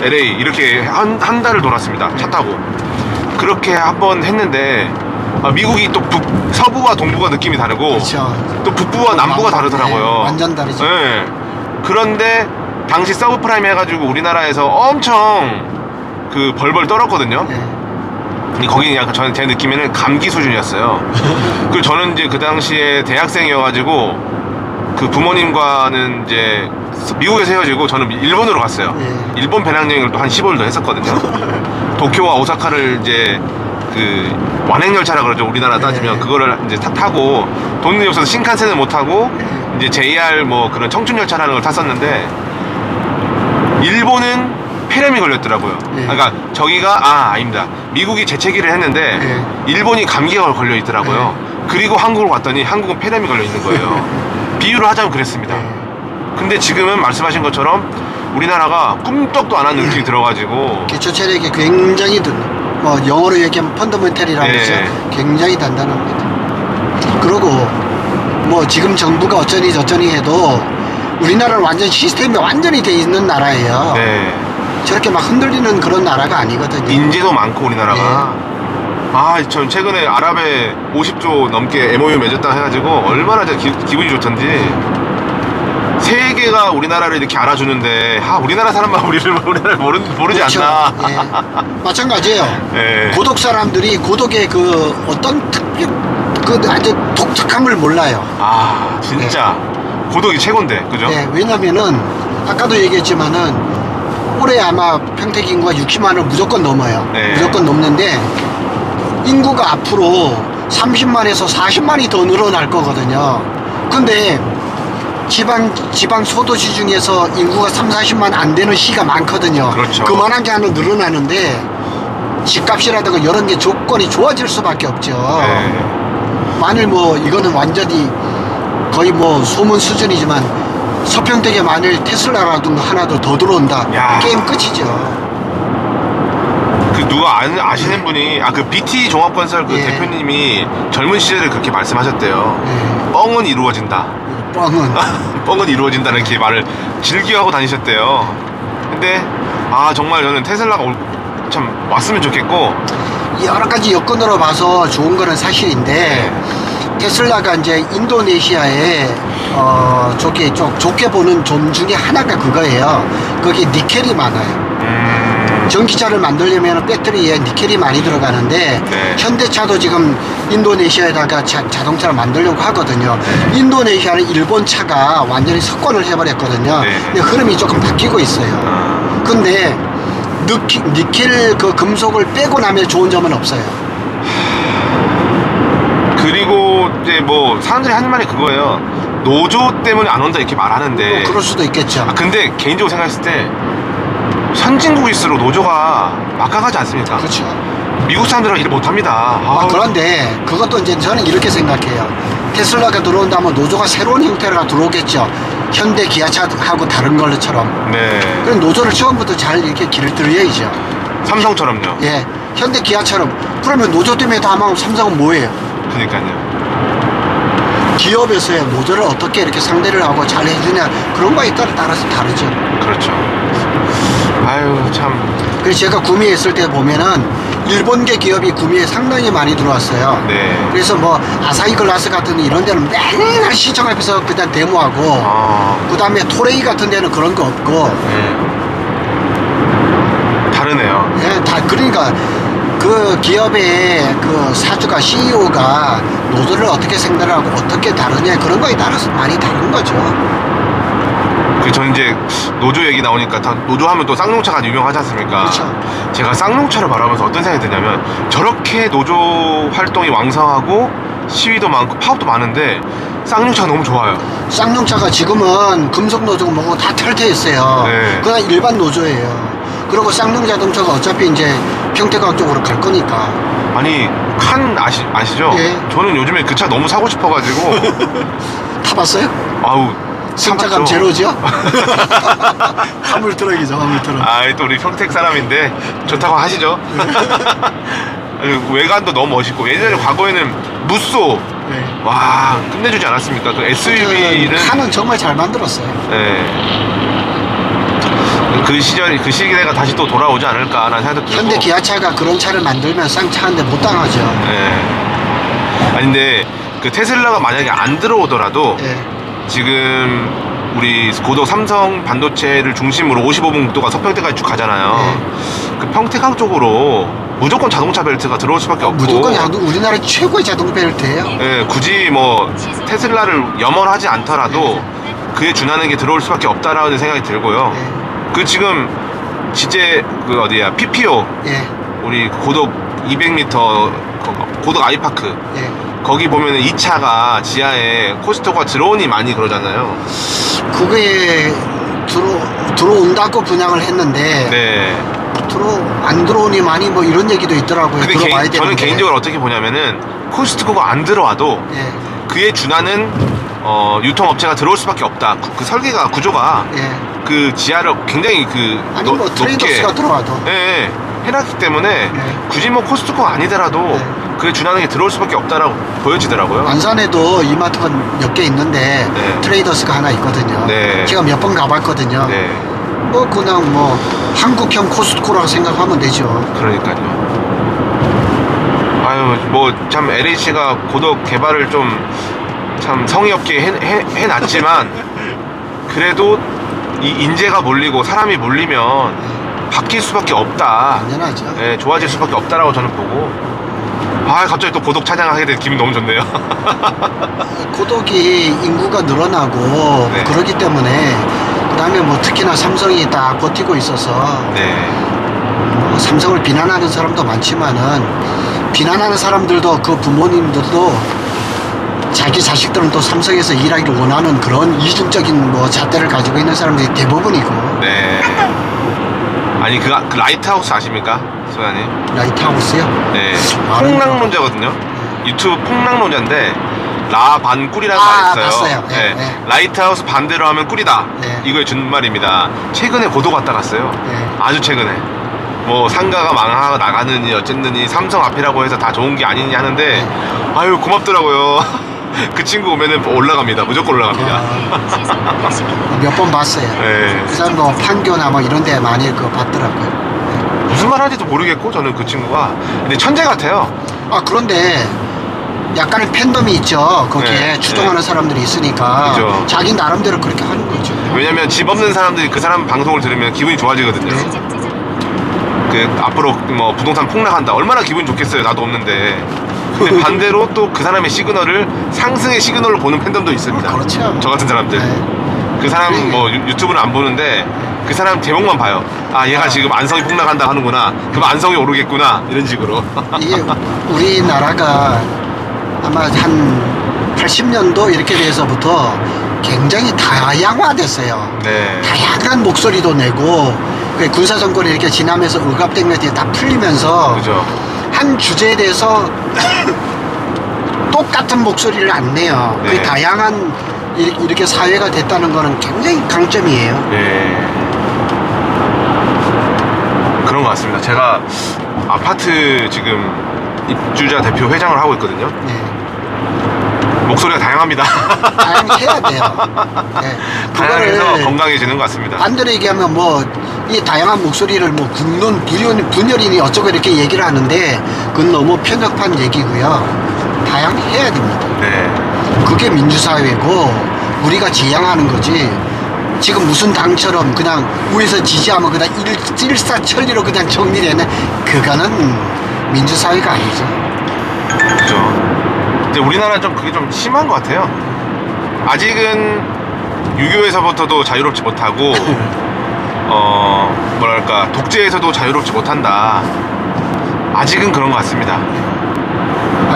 LA 이렇게 한 달을 돌았습니다. 차 타고. 그렇게 한번 했는데 미국이 또 서부와 동부가 느낌이 다르고 그렇죠. 또 북부와 남부가 다르더라고요. 네, 완전 다르죠. 네. 그런데 당시 서브프라임 해가지고 우리나라에서 엄청 그 벌벌 떨었거든요. 네. 근데 거기는 약간 제 느낌에는 감기 수준이었어요. 그리고 저는 이제 그 당시에 대학생이어가지고 그 부모님과는 이제 미국에서 헤어지고 저는 일본으로 갔어요. 네. 일본 배낭여행을 또 한 15일도 했었거든요. 도쿄와 오사카를 이제 그 완행열차라 그러죠. 우리나라 따지면 네. 그거를 이제 타고 돈이 없어서 신칸센을 못 타고 이제 JR 뭐 그런 청춘열차라는 걸 탔었는데 일본은 폐렴이 걸렸더라고요. 네. 그러니까 저기가 아닙니다. 미국이 재채기를 했는데 네. 일본이 감기가 걸려 있더라고요. 그리고 한국을 왔더니 한국은 폐렴이 걸려 있는 거예요. 비유를 하자면 그랬습니다. 근데 지금은 말씀하신 것처럼 우리나라가 꿈떡도 안 한 능력이 들어가지고 기초 체력이 굉장히 뭐 영어로 얘기하면 펀더멘탈이라고 네. 하죠. 굉장히 단단합니다. 그리고 뭐 지금 정부가 어쩌니 저쩌니 해도 우리나라는 완전 시스템이 완전히 돼 있는 나라예요. 네. 저렇게 막 흔들리는 그런 나라가 아니거든요. 인재도 많고 우리나라가 전 최근에 아랍에 50조 넘게 MOU 맺었다 해가지고 얼마나 기분이 좋던지 세계가 우리나라를 이렇게 알아주는데 우리나라 사람만 우리나라를 모르지 그렇죠. 않나. 예. 마찬가지예요. 네. 고독 사람들이 고독의 그 어떤 그 아주 독특함을 몰라요. 진짜 고독이 최고인데 그죠? 네, 왜냐면은 아까도 얘기했지만은 올해 아마 평택 인구가 60만을 무조건 넘어요. 네. 무조건 넘는데 인구가 앞으로 30만에서 40만이 더 늘어날 거거든요. 근데 지방 소도시 중에서 인구가 3, 40만 안 되는 시가 많거든요. 그렇죠. 그만한 게 하나 늘어나는데 집값이라든가 이런 게 조건이 좋아질 수밖에 없죠. 네. 만일 뭐 이거는 완전히 거의 뭐 소문 수준이지만 서평택에 만일 테슬라라든가 하나도 더 들어온다. 야. 게임 끝이죠. 그 누가 아시는 분이 그 BT 종합건설 그 예. 대표님이 젊은 시절에 그렇게 말씀하셨대요. 네. 뻥은 이루어진다. 뻥은. 뻥은 이루어진다는 이렇게 말을 즐겨하고 다니셨대요. 근데 정말 저는 테슬라가 참 왔으면 좋겠고 여러 가지 여건으로 봐서 좋은 거는 사실인데 테슬라가 이제 인도네시아에 좋게 보는 점 중에 하나가 그거예요. 거기 니켈이 많아요. 전기차를 만들려면 배터리에 니켈이 많이 들어가는데 네. 현대차도 지금 인도네시아에다가 자동차를 만들려고 하거든요. 인도네시아는 일본 차가 완전히 석권을 해버렸거든요. 네. 근데 흐름이 조금 바뀌고 있어요. 근데 니켈 그 금속을 빼고 나면 좋은 점은 없어요. 그리고 이제 뭐 사람들이 하는 말이 그거예요. 노조 때문에 안 온다 이렇게 말하는데 그럴 수도 있겠죠. 근데 개인적으로 생각했을 때 선진국일수록 노조가 막강하지 않습니까? 그렇죠. 미국 사람들은 일 못합니다. 그런데 그것도 이제 저는 이렇게 생각해요. 테슬라가 들어온다면 노조가 새로운 형태가 들어오겠죠. 현대 기아차하고 다른 걸처럼. 네. 그럼 노조를 처음부터 잘 이렇게 길을 들여야죠. 삼성처럼요. 예, 현대 기아처럼. 그러면 노조 때문에 다 하면 삼성은 뭐예요? 그러니까요. 기업에서의 노조를 어떻게 이렇게 상대를 하고 잘 해주냐 그런 거에 따라서 다르죠. 그렇죠. 아유 참. 그래서 제가 구미했을 때 보면은 일본계 기업이 구미에 상당히 많이 들어왔어요. 네. 그래서 뭐 아사히 글라스 같은 이런 데는 맨날 시청 앞에서 그냥 데모하고 그 다음에 토레이 같은 데는 그런 거 없고 다르네요. 예, 다 그러니까 그 기업의 그 사주가 CEO가 노조를 어떻게 생각하고 어떻게 다루냐 그런 거에 따라서 많이 다른 거죠. 저는 이제 노조 얘기 나오니까 노조 하면 또 쌍용차가 유명하지 않습니까? 그렇죠. 제가 쌍용차를 바라보면서 어떤 생각이 드냐면 저렇게 노조 활동이 왕성하고 시위도 많고 파업도 많은데 쌍용차가 너무 좋아요. 쌍용차가 지금은 금속 노조고 뭐고 다 탈퇴했어요. 네. 그냥 일반 노조예요. 그리고 쌍용 자동차가 어차피 이제 평택항 쪽으로 갈 거니까. 아니 칸 아시죠? 예. 저는 요즘에 그 차 너무 사고 싶어가지고 타봤어요? 아우 승차감 타봤죠. 제로죠? 화물 트럭이죠, 화물 트럭. 또 우리 평택 사람인데 좋다고 하시죠. 아니, 외관도 너무 멋있고 예전에 과거에는 무쏘 네. 와 끝내주지 않았습니까? 그 SUV는 칸은 정말 잘 만들었어요. 그 시기가 다시 또 돌아오지 않을까라는 생각도 들고. 현대 기아차가 그런 차를 만들면 쌍차 한 대 못 당하죠. 아니 근데 그 테슬라가 만약에 안 들어오더라도 예. 지금 우리 고도 삼성 반도체를 중심으로 55분 국도가 서평택까지 쭉 가잖아요. 그 평택항 쪽으로 무조건 자동차 벨트가 들어올 수밖에 없고. 무조건 우리나라 최고의 자동 벨트예요. 예, 굳이 뭐 테슬라를 염원하지 않더라도 그에 준하는 게 들어올 수밖에 없다라는 생각이 들고요. 그 지금 진짜 그 어디야 PPO 예. 우리 고덕 200m 고덕 아이파크 예. 거기 보면은 이 차가 지하에 코스트코가 들어오니 많이 그러잖아요. 그게 들어온다고 분양을 했는데 네. 안 들어오니 많이 뭐 이런 얘기도 있더라고요. 근데 들어와야 되는데. 저는 개인적으로 어떻게 보냐면은 코스트코가 안 들어와도 예. 그에 준하는 유통업체가 들어올 수밖에 없다. 그 설계가 구조가 예. 그 지하를 굉장히 그 아니 뭐 트레이더스가 들어와도. 예, 해놨기 때문에 굳이 뭐 코스트코가 아니더라도 그에 준하는 게 들어올 수밖에 없다라고 보여지더라고요. 안산에도 이마트가 몇 개 있는데 네. 트레이더스가 하나 있거든요. 네. 제가 몇 번 가봤거든요. 네, 뭐 그냥 뭐 한국형 코스트코라고 생각하면 되죠. 그러니까요. 아유 뭐 참 LH가 고덕 개발을 좀 참 성의 없게 해놨지만 그래도 이 인재가 몰리고 사람이 몰리면 바뀔 수밖에 없다. 당연하죠. 예, 좋아질 수밖에 없다라고 저는 보고. 갑자기 또 고덕 찬양하게 된 기분 너무 좋네요. 고덕이 인구가 늘어나고 네. 그러기 때문에 그다음에 뭐 특히나 삼성이 딱 버티고 있어서 네, 뭐 삼성을 비난하는 사람도 많지만은 비난하는 사람들도 그 부모님들도 자기 자식들은 또 삼성에서 일하기를 원하는 그런 이중적인 뭐 잣대를 가지고 있는 사람들이 대부분이고. 네. 아니 그 라이트하우스 아십니까, 소장님? 라이트하우스요? 네, 아는 폭락론자거든요. 유튜브 폭락론자인데 라반 꿀이라는 말이 있어요. 봤어요. 네. 네. 라이트하우스 반대로 하면 꿀이다. 네. 이거의 준말입니다. 최근에 고도 갔다 갔어요. 네. 아주 최근에. 뭐 상가가 망하고 나가느니 어쨌느니 삼성 앞이라고 해서 다 좋은 게 아니니 하는데 아유 고맙더라고요. 그 친구 오면은 올라갑니다. 무조건 올라갑니다. 몇 번 봤어요. 네. 그 사람 뭐 판교나 뭐 이런 데 많이 그거 봤더라고요. 무슨 말 하는지도 모르겠고 저는 그 친구가 근데 천재 같아요. 그런데 약간의 팬덤이 있죠. 거기에 네, 추종하는 사람들이 있으니까 그죠. 자기 나름대로 그렇게 하는 거죠. 왜냐면 집 없는 사람들이 그 사람 방송을 들으면 기분이 좋아지거든요. 그 앞으로 뭐 부동산 폭락한다. 얼마나 기분 좋겠어요. 나도 없는데. 근데 반대로 또 그 사람의 시그널을 상승의 시그널을 보는 팬덤도 있습니다. 그렇죠. 저 같은 사람들. 네. 그 사람 뭐 유튜브는 안 보는데 그 사람 제목만 봐요. 얘가 지금 안성이 폭락한다 하는구나. 그럼 안성이 오르겠구나. 이런 식으로. 이게 우리나라가 아마 한 80년도 이렇게 돼서부터 굉장히 다양화됐어요. 네. 다양한 목소리도 내고 그 군사 정권이 이렇게 지나면서 억압된 것들이 다 풀리면서 그죠. 한 주제에 대해서 똑같은 목소리를 안 내요. 네. 그 다양한 이렇게 사회가 됐다는 거는 굉장히 강점이에요. 네. 그런 것 같습니다. 제가 아파트 지금 입주자 대표 회장을 하고 있거든요. 네. 목소리가 다양합니다. 다양해야 돼요. 네. 다양해서 그거를 건강해지는 것 같습니다. 반대로 얘기하면 뭐 이 다양한 목소리를 뭐 국론 분열이니 어쩌고 이렇게 얘기를 하는데 그건 너무 편협한 얘기고요. 다양해야 됩니다. 네. 그게 민주사회고 우리가 지향하는 거지. 지금 무슨 당처럼 그냥 위에서 지지하면 그냥 일사천리로 그냥 정리되는 그거는 민주사회가 아니죠. 그죠. 이제 우리나라는 좀 그게 좀 심한 것 같아요. 아직은 유교에서부터도 자유롭지 못하고 뭐랄까 독재에서도 자유롭지 못한다. 아직은 그런 것 같습니다.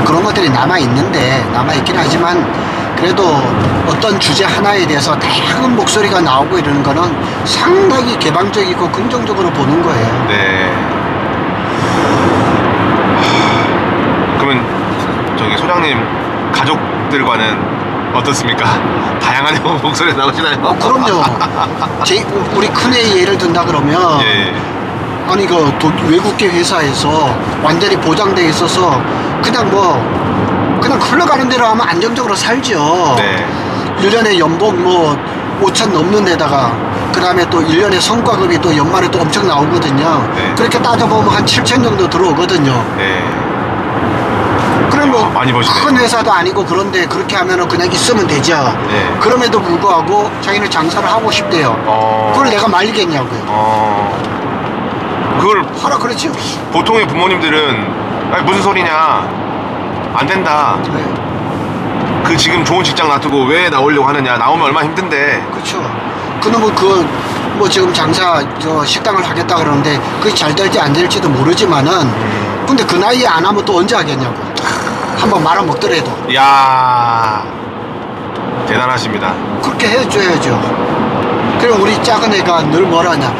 그런 것들이 남아있긴 하지만 그래도 어떤 주제 하나에 대해서 다양한 목소리가 나오고 이러는 거는 상당히 개방적이고 긍정적으로 보는 거예요. 네. 그러면 저기 소장님 가족들과는 어떻습니까? 다양한 목소리 나오시나요? 그럼요. 우리 큰애 예를 든다 그러면 예. 아니 그 외국계 회사에서 완전히 보장돼 있어서 그냥 그냥 흘러가는 대로 하면 안정적으로 살죠. 네. 1년에 연봉 5천 넘는 데다가 그 다음에 또 1년에 성과급이 또 연말에 또 엄청 나오거든요. 네. 그렇게 따져보면 한 7천 정도 들어오거든요. 네. 그럼 많이 버시네. 큰 회사도 아니고 그런데 그렇게 하면은 그냥 있으면 되죠. 네. 그럼에도 불구하고 자기는 장사를 하고 싶대요. 그걸 내가 말리겠냐고요. 그걸 하라 그렇죠. 보통의 부모님들은 아니, 무슨 소리냐, 안 된다, 네. 그 지금 좋은 직장 놔두고 왜 나오려고 하느냐, 나오면 얼마나 힘든데. 그렇죠. 그놈은 지금 장사 식당을 하겠다 그러는데 그게 잘 될지 안 될지도 모르지만은 근데 그 나이에 안 하면 또 언제 하겠냐고. 한번 말아먹더라도 이야, 대단하십니다. 그렇게 해줘야죠. 그럼 우리 작은 애가 늘 뭐라냐,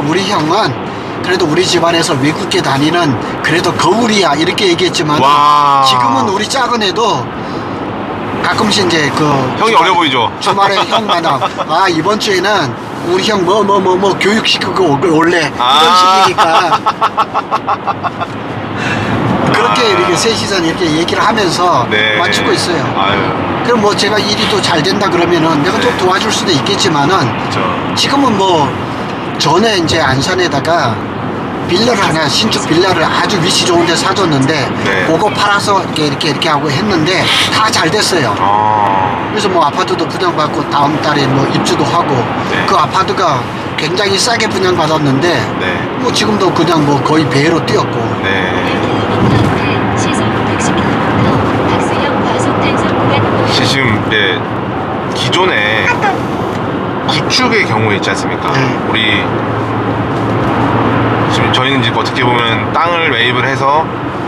우리 형은 그래도 우리 집안에서 외국계 다니는 그래도 거울이야 이렇게 얘기했지만 와. 지금은 우리 작은 애도 가끔씩 이제 형이 어려 보이죠? 주말에 형 만나 이번 주에는 우리 형 뭐 교육시키고 올래 이런 식이니까 그렇게 이렇게 셋이서 이렇게 얘기를 하면서 네. 맞추고 있어요. 아유, 그럼 제가 일이 또 잘 된다 그러면은 내가 좀 도와줄 수도 있겠지만은 그렇죠. 지금은 전에 이제 안산에다가 빌라를 하나 신축 빌라를 아주 위치 좋은 데 사줬는데 네. 그거 팔아서 이렇게 하고 했는데 다 잘 됐어요. 그래서 아파트도 분양받고 다음 달에 입주도 하고 네. 그 아파트가 굉장히 싸게 분양받았는데 네. 지금도 그냥 거의 배로 뛰었고 네. 시속 110km 박스형 과속 단속 구간 지금 기존에 구축의 경우에 있지 않습니까? 네. 우리 지금 저희는 이제 어떻게 보면 땅을 매입을 해서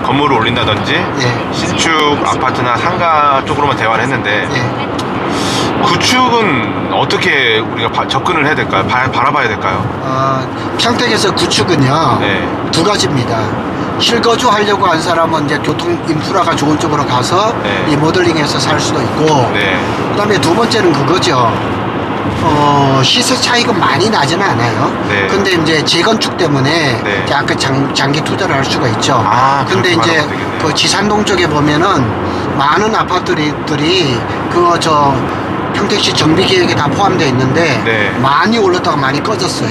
건물을 올린다든지 예. 신축 아파트나 상가 쪽으로만 대화를 했는데 예. 구축은 어떻게 우리가 접근을 해야 될까요? 바라봐야 될까요? 평택에서 구축은요 네. 두 가지입니다. 실거주 하려고 한 사람은 이제 교통 인프라가 좋은 쪽으로 가서 네. 이 모델링해서 살 수도 있고 네. 그다음에 두 번째는 그거죠. 시세 차이가 많이 나지는 않아요. 네. 근데 이제 재건축 때문에 네. 이제 아까 장기 투자를 할 수가 있죠. 근데 그렇게 이제 말하면 되겠네요. 그 지산동 쪽에 보면은 많은 아파트들이 평택시 정비계획에 다 포함되어 있는데 네. 많이 올랐다가 많이 꺼졌어요.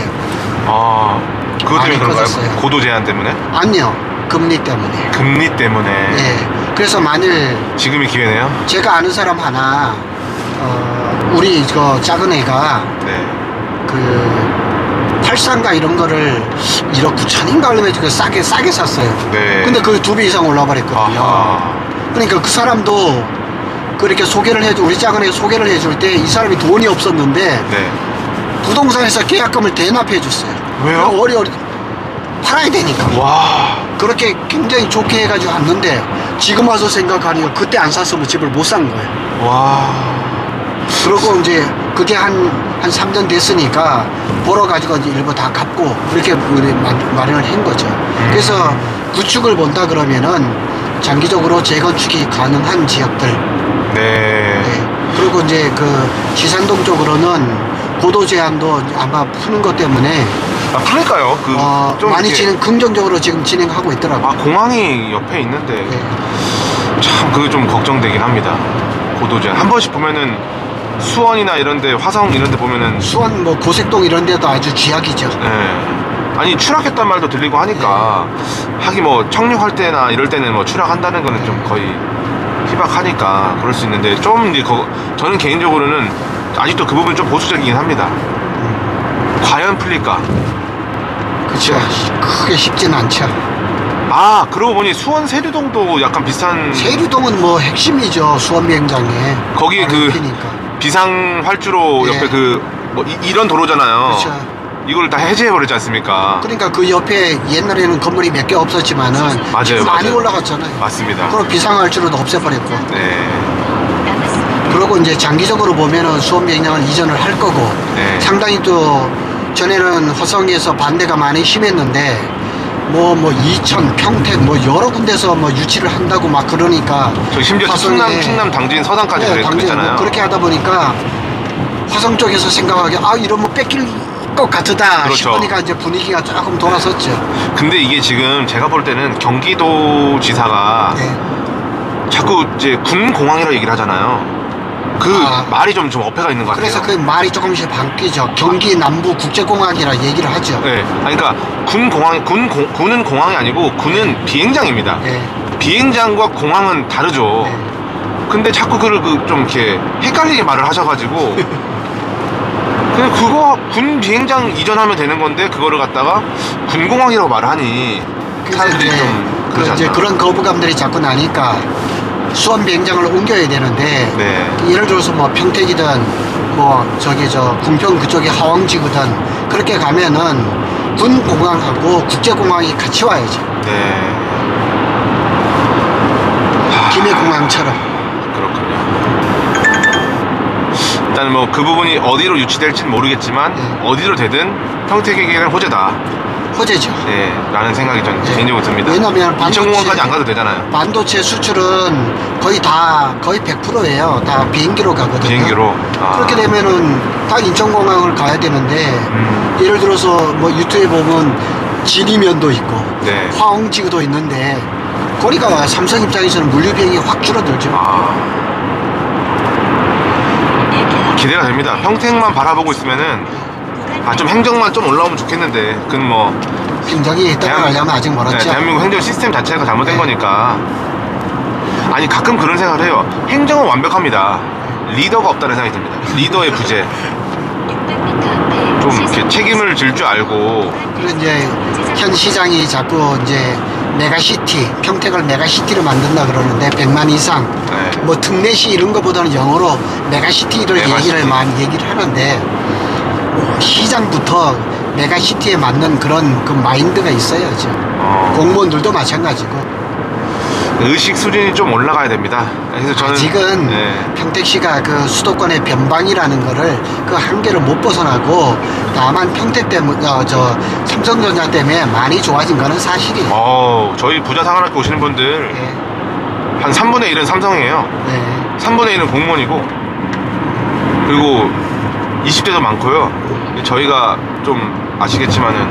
그것 많이 때문에 그런가요? 커졌어요. 고도 제한 때문에? 아니요, 금리 때문에. 금리 때문에. 예. 그래서 만일 지금이 기회네요. 제가 아는 사람 하나 우리 작은 애가 네. 팔상가 이런 거를 1억 9천인가 얼마 주고 싸게 샀어요. 네. 근데 그게 2배 이상 올라버렸거든요. 아하. 그러니까 그 사람도 그렇게 우리 작은 애 소개를 해줄 때 이 사람이 돈이 없었는데 네. 부동산에서 계약금을 대납해 줬어요. 왜요? 어리 팔아야 되니까. 와. 그렇게 굉장히 좋게 해가지고 왔는데 지금 와서 생각하니까 그때 안 샀으면 집을 못 산 거예요. 와. 그러고 이제 그게 한 3년 됐으니까 벌어가지고 이제 일부 다 갚고 그렇게 우리 마련을 한 거죠. 그래서 구축을 본다 그러면은 장기적으로 재건축이 가능한 지역들. 네. 네. 그리고 이제 지산동 쪽으로는 고도 제한도 아마 푸는 것 때문에 풀릴까요? 좀 많이 이렇게- 긍정적으로 지금 진행하고 있더라고요. 공항이 옆에 있는데 네. 참 그게 좀 걱정되긴 합니다. 고도 제한. 한 번씩 보면은 수원이나 이런데, 화성 이런데 보면은 수원 고색동 이런 데도 아주 쥐약이죠. 네. 아니 추락했단 말도 들리고 하니까 하기 착륙할 때나 이럴 때는 추락한다는 거는 좀 거의 희박하니까 그럴 수 있는데 좀 이제 저는 개인적으로는 아직도 그 부분 좀 보수적이긴 합니다. 과연 풀릴까? 그렇죠. 크게 쉽지는 않죠. 그러고 보니 수원 세류동도 약간 비슷한. 세류동은 핵심이죠. 수원 비행장에. 거기 바로 옆이니까. 비상 활주로 예. 옆에 이런 도로잖아요. 그렇죠. 이걸 다 해제해버렸지 않습니까? 그러니까 그 옆에 옛날에는 건물이 몇 개 없었지만은 맞아요, 지금 많이 맞아요. 올라갔잖아요. 맞습니다. 그럼 비상할줄도 없애버렸고. 네. 그리고 이제 장기적으로 보면은 수원 비행장을 이전을 할 거고 네. 상당히 또 전에는 화성에서 반대가 많이 심했는데 뭐 이천, 평택 뭐 여러 군데서 뭐 유치를 한다고 막 그러니까 저 심지어 화성에- 충남, 당진, 서당까지 네, 당진 그랬잖아요. 뭐 그렇게 하다 보니까 화성 쪽에서 생각하기 아 이러면 뺏길 것 같다 그렇죠. 싶으니까 이제 분위기가 조금 돌아섰죠. 근데 이게 지금 제가 볼 때는 경기도지사가 네. 자꾸 이제 군공항이라고 얘기를 하잖아요. 그 아. 말이 좀 어폐가 있는 것 같아요. 그래서 그 말이 조금씩 바뀌죠. 경기 남부 국제공항이라 얘기를 하죠. 네, 아니, 그러니까 군은 공항이 아니고 군은 비행장입니다. 네. 비행장과 공항은 다르죠. 네. 근데 자꾸 그걸 좀 이렇게 헷갈리게 말을 하셔가지고 그냥 그거 군 비행장 이전하면 되는 건데 그거를 갖다가 군공항이라고 말하니 그래서 사람들이 이제, 좀 그러지 이제 않나. 그런 거부감들이 자꾸 나니까 수원 비행장을 옮겨야 되는데 네. 예를 들어서 뭐 평택이든 뭐 저기 저 궁평 그쪽에 하왕지구든 그렇게 가면은 군 공항하고 국제공항이 같이 와야죠. 네. 김해공항처럼. 그렇군요. 일단 뭐 그 부분이 어디로 유치될지는 모르겠지만 네. 어디로 되든 평택에게는 호재다. 호재죠. 네, 라는 생각이 전 네. 개인적으로 듭니다. 왜냐면 인천공항까지 안 가도 되잖아요. 반도체 수출은 거의 100%예요. 다 비행기로 가거든요. 비행기로. 아. 그렇게 되면은 다 인천공항을 가야 되는데 예를 들어서 뭐 유튜브에 보면 진이면도 있고 네. 화홍지구도 있는데 거리가 삼성 입장에서는 물류 비용이 확 줄어들죠. 아. 기대가 됩니다. 평택만 바라보고 있으면은 좀 행정만 좀 올라오면 좋겠는데 그건 뭐 굉장히 따라가려면 아직 멀었죠. 네, 대한민국 행정 시스템 자체가 잘못된 네. 거니까. 아니 가끔 그런 생각을 해요. 행정은 완벽합니다. 리더가 없다는 생각이 듭니다. 리더의 부재. 600m 앞에 좀 이렇게 책임을 질 줄 알고. 그리고 이제 현 시장이 자꾸 이제 메가시티, 평택을 메가시티로 만든다 그러는데 100만 이상 네. 뭐 특례시 이런 거보다는 영어로 메가시티를 메가시티. 많이 얘기를 하는데 시장부터 메가시티에 맞는 그런 그 마인드가 있어야죠. 공무원들도 마찬가지고. 의식 수준이 좀 올라가야 됩니다. 그래서 저는 아직은 네. 평택시가 그 수도권의 변방이라는 거를 그 한계를 못 벗어나고 다만 평택 때문에 저 삼성전자 때문에 많이 좋아진 거는 사실이에요. 저희 부자상한학교 오시는 분들 네. 한 3분의 1은 삼성이에요. 네. 3분의 1은 공무원이고 그리고 20대도 많고요. 저희가 좀 아시겠지만은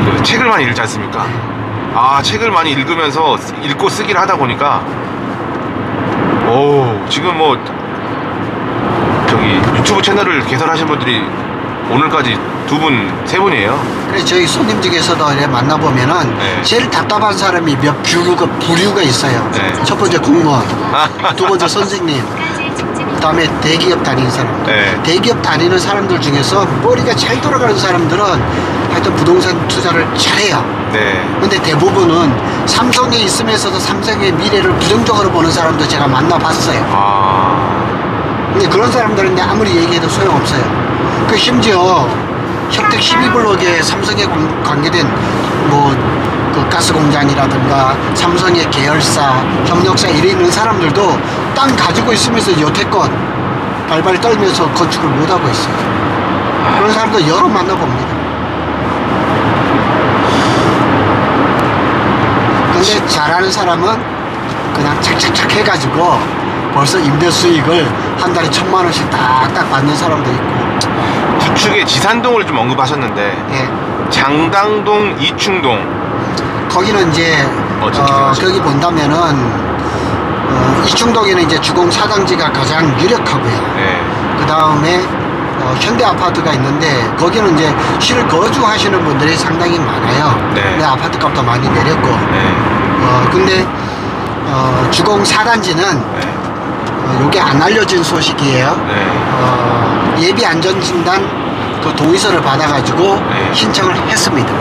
그 책을 많이 읽지 않습니까? 책을 많이 읽으면서 읽고 쓰기를 하다 보니까 지금 뭐 저기 유튜브 채널을 개설하신 분들이 오늘까지 세 분이에요. 그래서 저희 손님 중에서도 이렇게 만나보면은 네. 제일 답답한 사람이 몇 부류가 있어요. 네. 첫 번째 공무원, 두 번째 선생님, 그 다음에 대기업 다니는 사람들. 네. 대기업 다니는 사람들 중에서 머리가 잘 돌아가는 사람들은 하여튼 부동산 투자를 잘해요. 네. 근데 대부분은 삼성에 있으면서도 삼성의 미래를 부정적으로 보는 사람도 제가 만나봤어요. 근데 그런 사람들은 아무리 얘기해도 소용없어요. 그 심지어 혁택 12블록에 삼성에 관계된 뭐 그 가스 공장이라든가 삼성의 계열사, 협력사 이래 있는 사람들도 땅 가지고 있으면서 여태껏 발발 떨면서 건축을 못 하고 있어요. 그런 사람도 여러 만나봅니다. 근데 잘하는 사람은 그냥 착착착 해가지고 벌써 임대 수익을 한 달에 1,000만 원씩 딱딱 받는 사람도 있고. 구축의 지산동을 좀 언급하셨는데 예. 장당동, 이충동 거기는 이제 어떻게 생각하세요? 거기 본다면은 이충동에는 이제 주공 사당지가 가장 유력하고요. 네. 그 다음에 현대 아파트가 있는데 거기는 이제 실 거주하시는 분들이 상당히 많아요. 네. 근데 아파트 값도 많이 내렸고. 네. 근데 주공 4단지는 네. 요게 안 알려진 소식이에요. 네. 예비 안전진단 그 동의서를 받아가지고 네. 신청을 했습니다.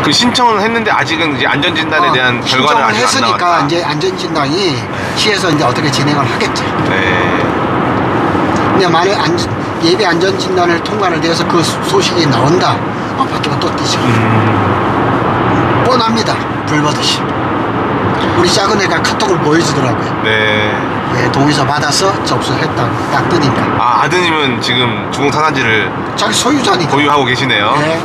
그 신청을 했는데 아직은 이제 안전진단에 대한 결과는 신청을 아직 안 했으니까 나왔다. 이제 안전진단이 시에서 이제 어떻게 진행을 하겠죠. 네. 근데 만약 예비 안전진단을 통과를 돼서 그 소식이 나온다, 아파트가 또 뛰죠. 뻔합니다. 불 받으시. 우리 작은 애가 카톡을 보여주더라고요. 네. 예, 동의서 받아서 접수했다고 딱 뜨니까. 아, 아드님은 지금 주공사단지를 자기 소유자니까. 보유하고 계시네요. 예.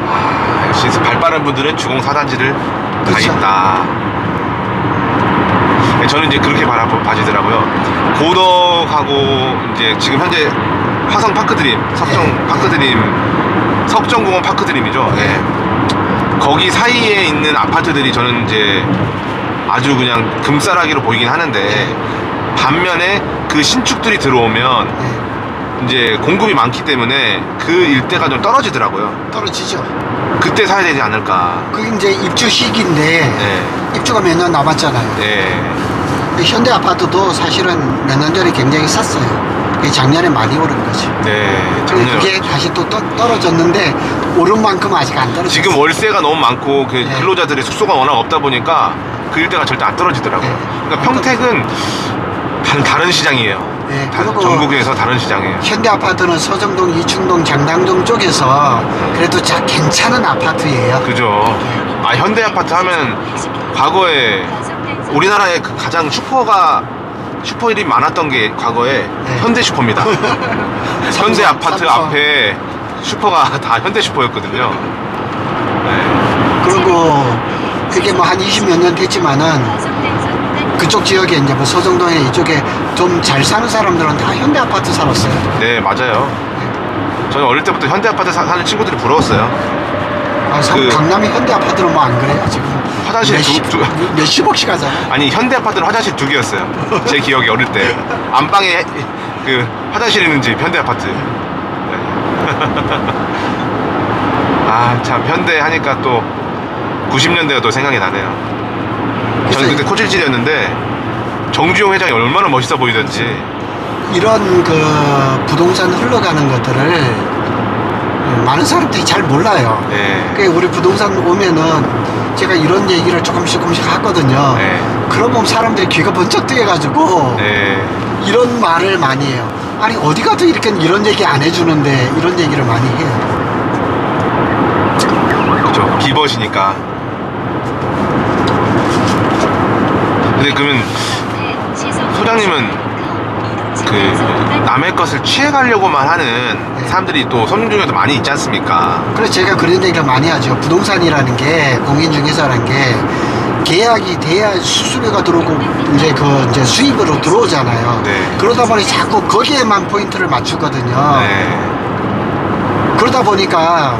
아, 역시 발 빠른 분들은 주공사단지를 다 그렇죠. 있다. 네, 저는 이제 그렇게 봐지더라고요. 고덕하고 이제 지금 현재 화성 파크드림, 석정 예. 파크드림, 석정공원 파크드림이죠. 예. 네. 거기 사이에 있는 아파트들이 저는 이제 아주 그냥 금싸라기로 보이긴 하는데, 반면에 그 신축들이 들어오면 예. 이제 공급이 많기 때문에 그 일대가 좀 떨어지더라고요. 떨어지죠. 그때 사야 되지 않을까. 그게 이제 입주 시기인데 네. 입주가 몇 년 남았잖아요. 네. 현대 아파트도 사실은 몇 년 전에 굉장히 쌌어요. 그게 작년에 많이 오른 거지. 네. 근데 작년에 그게 다시 또 떨어졌는데 오른 만큼 아직 안 떨어졌어요. 지금 월세가 너무 많고 그 네. 근로자들의 숙소가 워낙 없다 보니까 그 일대가 절대 안 떨어지더라고요. 네. 그러니까 평택은 다른 시장이에요. 네, 다- 그리고 전국에서 다른 시장이에요. 현대 아파트는 서정동, 이충동, 장당동 쪽에서 그래도 괜찮은 아파트예요. 그죠. 아, 현대 아파트 하면 과거에 우리나라에 그 가장 슈퍼1이 많았던 게 과거에 네. 현대 슈퍼입니다. 현대 아파트 삼성. 앞에 슈퍼가 다 현대 슈퍼였거든요. 네. 그리고 그게 뭐 한 20몇 년 됐지만은 그쪽 지역에 이제 뭐 서정동에 이쪽에 좀 잘 사는 사람들은 다 현대 아파트 살았어요. 네, 맞아요. 저는 어릴 때부터 현대 아파트 사는 친구들이 부러웠어요. 아, 그- 강남이 현대 아파트는 뭐 안 그래요 지금? 화장실 몇십억씩 하잖아. 아니, 현대 아파트는 화장실 2개였어요. 제 기억에 어릴 때. 안방에 그 화장실 있는 집 현대 아파트. 네. 아, 참 현대 하니까 또 90년대가 또 생각이 나네요. 저는 그때 코질질이었는데 정주영 회장이 얼마나 멋있어 보이던지. 이런 그 부동산 흘러가는 것들을 많은 사람들이 잘 몰라요. 네. 그 우리 부동산 오면은 제가 이런 얘기를 조금씩 하거든요. 네. 그러면 사람들이 귀가 번쩍 뜨여가지고 네. 이런 말을 많이 해요. 아니 어디 가도 이렇게 이런 얘기 안 해주는데 이런 얘기를 많이 해요. 그죠. 기벗이니까. 근데 그러면 소장님은 그 남의 것을 취해가려고만 하는 사람들이 또 손님 중에도 많이 있지 않습니까? 그래서 제가 그런 얘기를 많이 하죠. 부동산이라는 게 공인중개사라는 게 계약이 돼야 수수료가 들어오고 이제 수입으로 들어오잖아요. 네. 그러다 보니 자꾸 거기에만 포인트를 맞추거든요. 네. 그러다 보니까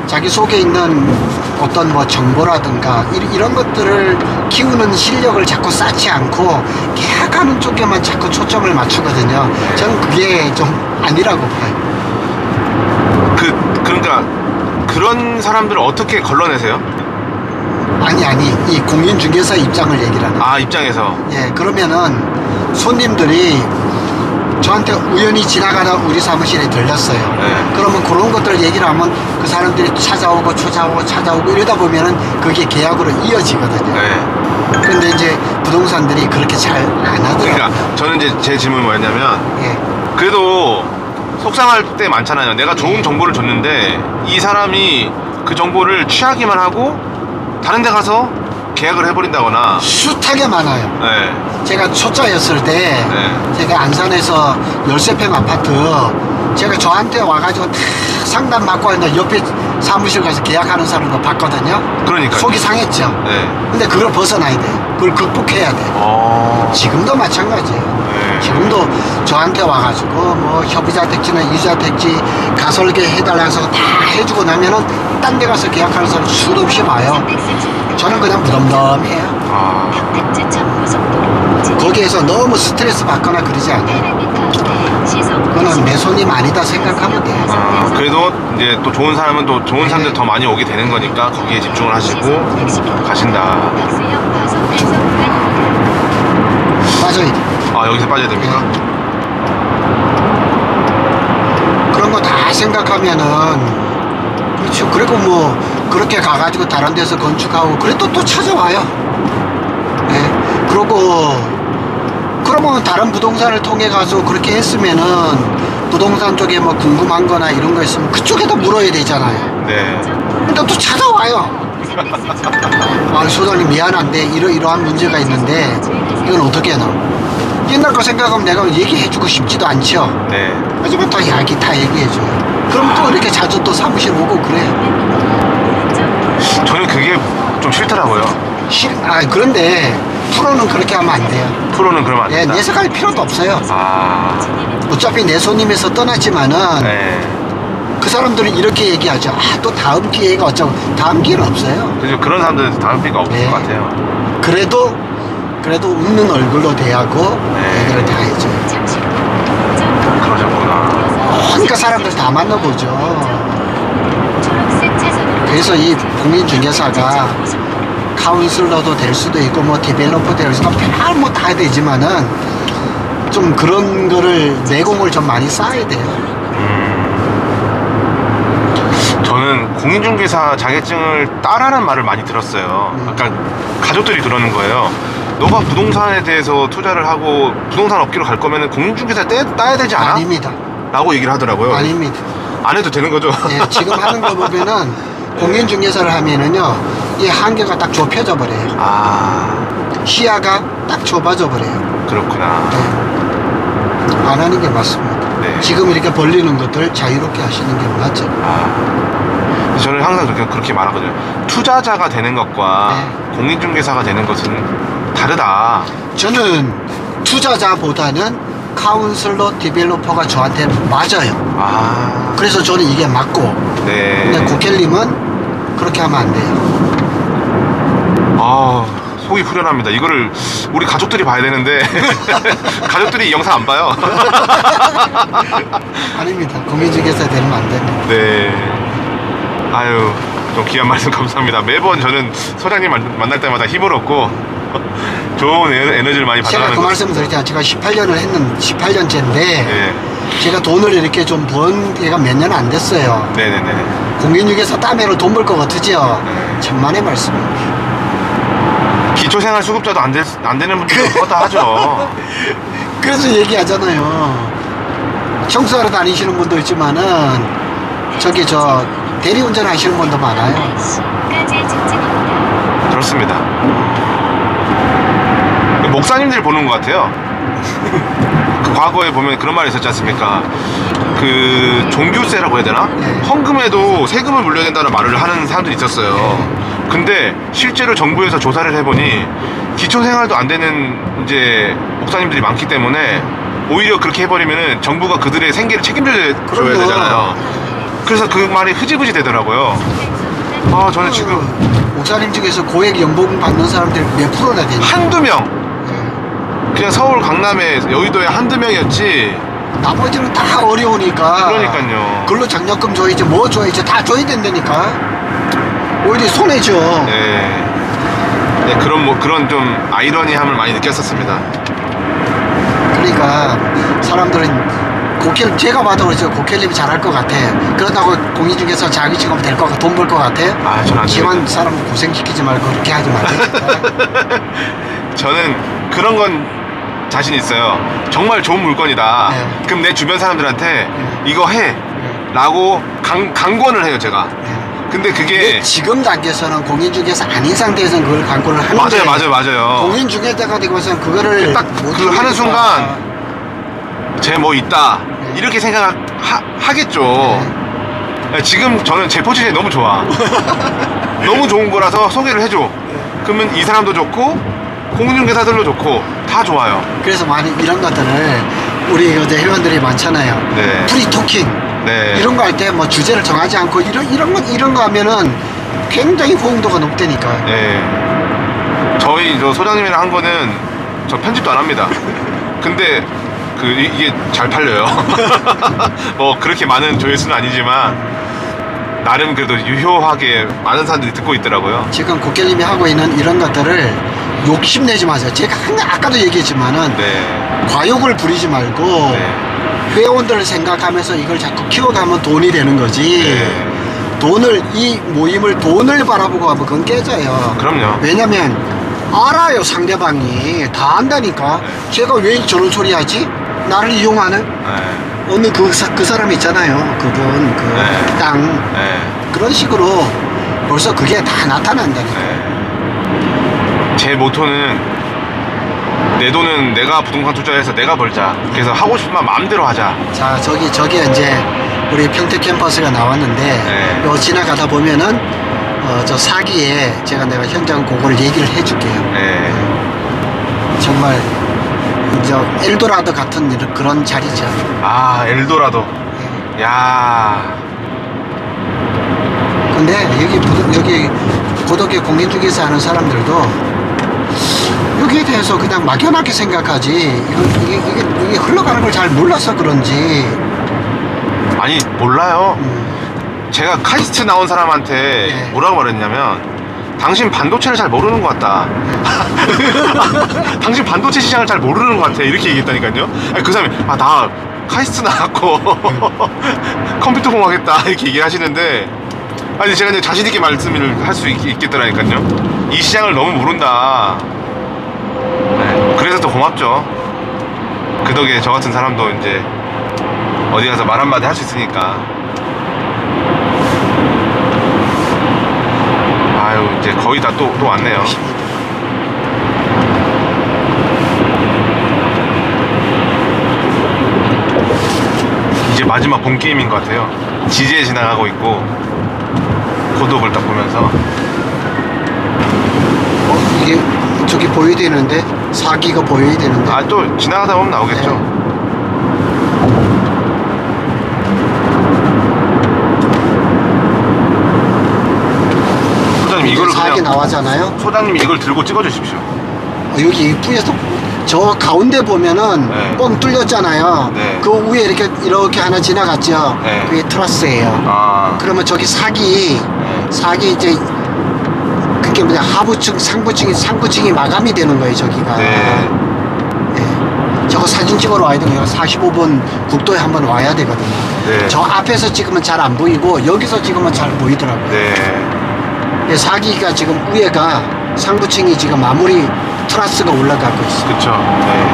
자기 속에 있는 어떤 뭐 정보라든가 이런 것들을 키우는 실력을 자꾸 쌓지 않고 계약하는 쪽에만 자꾸 초점을 맞추거든요. 저는 그게 좀 아니라고 봐요. 그러니까 그런 사람들을 어떻게 걸러내세요? 아니 이 공인중개사 입장을 얘기를 하는 거예요. 아, 입장에서. 예, 그러면은 손님들이 저한테 우연히 지나가다 우리 사무실에 들렸어요. 네. 그러면 그런 것들을 얘기를 하면 그 사람들이 찾아오고 이러다 보면은 그게 계약으로 이어지거든요. 네. 근데 이제 부동산들이 그렇게 잘 안 하더라고요. 그러니까 저는 이제 제 질문이 뭐였냐면, 예, 그래도 속상할 때 많잖아요. 내가 좋은 정보를 줬는데 이 사람이 그 정보를 취하기만 하고 다른 데 가서 계약을 해버린다거나. 숱하게 많아요. 네. 제가 초짜였을 때 네. 제가 안산에서 13평 아파트 제가 저한테 와가지고 다 상담 받고 있는 옆에 사무실 가서 계약하는 사람도 봤거든요. 그러니까요. 속이 상했죠. 네. 근데 그걸 벗어나야 돼요. 그걸 극복해야 돼요. 지금도 마찬가지예요. 네. 지금도 저한테 와가지고 뭐 협의자 택지나 이자 택지 가설계 해달라 해서 다 해주고 나면은 딴 데 가서 계약하는 사람 수도 없이 봐요. 저는 그냥 무덤덤해요. 아, 거기에서 너무 스트레스 받거나 그러지 않아요. 그거는 내 손님 아니다 생각하면 돼요. 아, 그래도 이제 또 좋은 사람은 또 좋은 사람들 더 많이 오게 되는 거니까 거기에 집중을 하시고 가신다. 빠져야 돼. 아, 여기서 빠져야 됩니까? 그런 거 다 생각하면은 그렇죠. 그리고 뭐 그렇게 가가지고 다른 데서 건축하고 그래도 또 찾아와요. 예. 그러면 다른 부동산을 통해 가서 그렇게 했으면은 부동산 쪽에 뭐 궁금한 거나 이런 거 있으면 그쪽에다 물어야 되잖아요. 네. 근데 또 찾아와요. 아, 소장님 미안한데 이러한 문제가 있는데 이건 어떻게 하나? 옛날 거 생각하면 내가 얘기해주고 싶지도 않죠. 네. 하지만 다 얘기해줘요. 그럼 또 이렇게 자주 또 사무실 오고 그래. 저는 그게 좀 싫더라고요. 그런데 프로는 그렇게 하면 안 돼요. 프로는 그러면 안 예, 된다. 내색할 필요도 없어요. 아, 어차피 내 손님에서 떠났지만은 네. 그 사람들은 이렇게 얘기하죠. 아, 또 다음 기회가 어쩌고. 다음 기회는 없어요. 그죠. 그런 사람들은 다음 피가 없을 네. 것 같아요. 그래도 웃는 얼굴로 대하고 네. 얘기를 다 해줘요. 그러셨구나. 그러니까 사람들 다 만나보죠. 그래서 이 공인중개사가 카운슬러도 될 수도 있고 뭐 디벨로퍼 될 수도 있고 별뭐 다 되지만은 좀 그런 거를 내공을 좀 많이 쌓아야 돼요. 저는 공인중개사 자격증을 따라는 말을 많이 들었어요. 아까 가족들이 그러는 거예요. 너가 부동산에 대해서 투자를 하고 부동산 업계로 갈 거면 공인중개사 따야 되지 않아? 아닙니다. 라고 얘기를 하더라고요. 아닙니다. 안 해도 되는 거죠? 예, 지금 하는 거 보면은 공인중개사를 하면은요 이 한계가 딱 좁혀져 버려요. 아, 시야가 딱 좁아져 버려요. 그렇구나. 네. 안 하는 게 맞습니다. 네. 지금 이렇게 벌리는 것들 자유롭게 하시는 게 맞죠. 아, 저는 항상 그렇게 말하거든요. 투자자가 되는 것과 네. 공인중개사가 되는 것은 다르다. 저는 투자자보다는 카운슬러 디벨로퍼가 저한테 맞아요. 아, 그래서 저는 이게 맞고. 네. 근데 국회님은 그렇게 하면 안 돼요. 아, 속이 후련합니다. 이거를 우리 가족들이 봐야 되는데 가족들이 이 영상 안 봐요. 아닙니다. 공인중개사 되면 안 됩니다. 네. 아유, 좀 귀한 말씀 감사합니다. 매번 저는 소장님 만날 때마다 힘을 얻고 좋은 에너지를 많이 제가 받아가는 그 것 말씀을 드렸잖아요. 제가 18년째인데 네. 제가 돈을 이렇게 좀 번 게가 몇 년 안 됐어요. 네네네. 공인중개사 따매로 돈 벌 것 같으죠? 네. 천만의 말씀입니다. 기초생활수급자도 안 되는 분들도 그렇다 하죠. 그래서 얘기하잖아요. 청소하러 다니시는 분도 있지만은 저기 저 대리운전 하시는 분도 많아요. 까지 직진입니다. 그렇습니다. 목사님들 보는 것 같아요. 그 과거에 보면 그런 말이 있었지 않습니까? 그 종교세라고 해야 되나? 네. 헌금에도 세금을 물려야 된다는 말을 하는 사람들이 있었어요. 근데 실제로 정부에서 조사를 해보니 기초생활도 안 되는 이제 목사님들이 많기 때문에 오히려 그렇게 해버리면은 정부가 그들의 생계를 책임져야 그럼요. 되잖아요. 그래서 그 말이 흐지부지 되더라고요. 아, 저는 지금 목사님 중에서 고액 연봉 받는 사람들 몇 프로나 되냐? 한두 명, 그냥 서울 강남에 여의도에 한두 명이었지. 나머지는 다 어려우니까. 그러니까요. 근로 장려금 줘야지 뭐 줘야지 다 줘야 된다니까. 오히려 손해죠. 네. 네, 그런 좀 아이러니함을 많이 느꼈었습니다. 그러니까 사람들은 제가 봐도 그렇죠. 국회의원님이 잘할 것 같아. 그렇다고 공인중개사 자격증하면 될 것 같아. 돈 벌 것 같아. 아, 저는 안 기만 됩니다. 사람 고생시키지 말고 그렇게 하지 말고. 저는 그런 건 자신 있어요. 정말 좋은 물건이다. 네. 그럼 내 주변 사람들한테 네. 이거 해. 라고 강권을 해요, 제가. 근데 그게 근데 지금 단계에서는 공인중개사 아닌 상태에서는 그걸 강권을 하는데 맞아요. 공인중개사가 되고서는 그거를 딱 못 그 하는 하니까. 순간 쟤 뭐 있다. 이렇게 생각하겠죠. 지금 저는 제 포지션이 너무 좋아. 너무 좋은 거라서 소개를 해줘. 그러면 이 사람도 좋고 공인중개사들도 좋고 다 좋아요. 그래서 많이 이런 것들을 우리 이제 회원들이 많잖아요. 네. 프리토킹 네. 이런 거 할 때 뭐 주제를 정하지 않고 이런 거 하면은 굉장히 호응도가 높다니까. 네. 저희 저 소장님이랑 한 거는 저 편집도 안 합니다. 근데 이게 잘 팔려요. 뭐 그렇게 많은 조회수는 아니지만 나름 그래도 유효하게 많은 사람들이 듣고 있더라고요. 지금 국회님이 하고 있는 이런 것들을 욕심내지 마세요. 제가 아까도 얘기했지만은 네. 과욕을 부리지 말고 네. 회원들을 생각하면서 이걸 자꾸 키워가면 돈이 되는 거지. 네. 이 모임을 돈을 바라보고 하면 그건 깨져요. 그럼요. 왜냐면 알아요, 상대방이 다 안다니까. 제가 왜 저런 소리 하지? 나를 이용하는 네. 어느 그 사람 있잖아요. 그분 네. 땅 네. 그런 식으로 벌써 그게 다 나타난다니까. 제 모토는 내 돈은 내가 부동산 투자해서 내가 벌자. 그래서 하고 싶으면 마음대로 하자. 자, 저기 이제 우리 평택 캠퍼스가 나왔는데 네. 요 지나가다 보면은 저 사기에 내가 현장 그거를 얘기를 해줄게요. 네. 정말 이제 엘도라도 같은 그런 자리죠. 아, 엘도라도. 야. 근데 여기 고덕의 공인중개사 하는 사람들도 여기에 대해서 그냥 막연하게 생각하지 이게 흘러가는 걸 잘 몰라서 그런지. 아니, 몰라요. 제가 카이스트 나온 사람한테 네. 뭐라고 말했냐면, 당신 반도체를 잘 모르는 것 같다. 당신 반도체 시장을 잘 모르는 것 같아. 이렇게 얘기했다니까요. 아니, 그 사람이 나 카이스트 나왔고 컴퓨터 공학했다 이렇게 얘기를 하시는데, 아니 제가 이제 자신 있게 말씀을 할 수 있겠더라니까요. 이 시장을 너무 모른다. 네, 그래서 더 고맙죠. 그 덕에 저 같은 사람도 이제 어디 가서 말 한마디 할 수 있으니까. 아유, 이제 거의 다 또 왔네요. 이제 마지막 본 게임인 것 같아요. 지지에 지나가고 있고 고독을 딱 보면서. 이게 저기 보여야 되는데 사기가 보여야 되는데. 아, 또 지나가다 보면 나오겠죠. 네. 소장님 이거를 사기 그냥 나와잖아요. 소장님이 이걸 들고 찍어주십시오. 여기 입구에서 저 가운데 보면은 네. 뻥 뚫렸잖아요. 네. 그 위에 이렇게 하나 지나갔죠. 네. 그게 트러스예요. 아, 그러면 저기 사기 이제 그게 뭐냐 하부층 상부층이 마감이 되는 거예요 저기가. 네. 네. 저거 사진 찍으러 와야 되고 45번 국도에 한번 와야 되거든요. 네. 저 앞에서 찍으면 잘 안 보이고 여기서 찍으면 잘 보이더라고요. 네. 근데 사기가 지금 위에가 상부층이 지금 마무리 트러스가 올라가고 있어요. 그쵸. 네.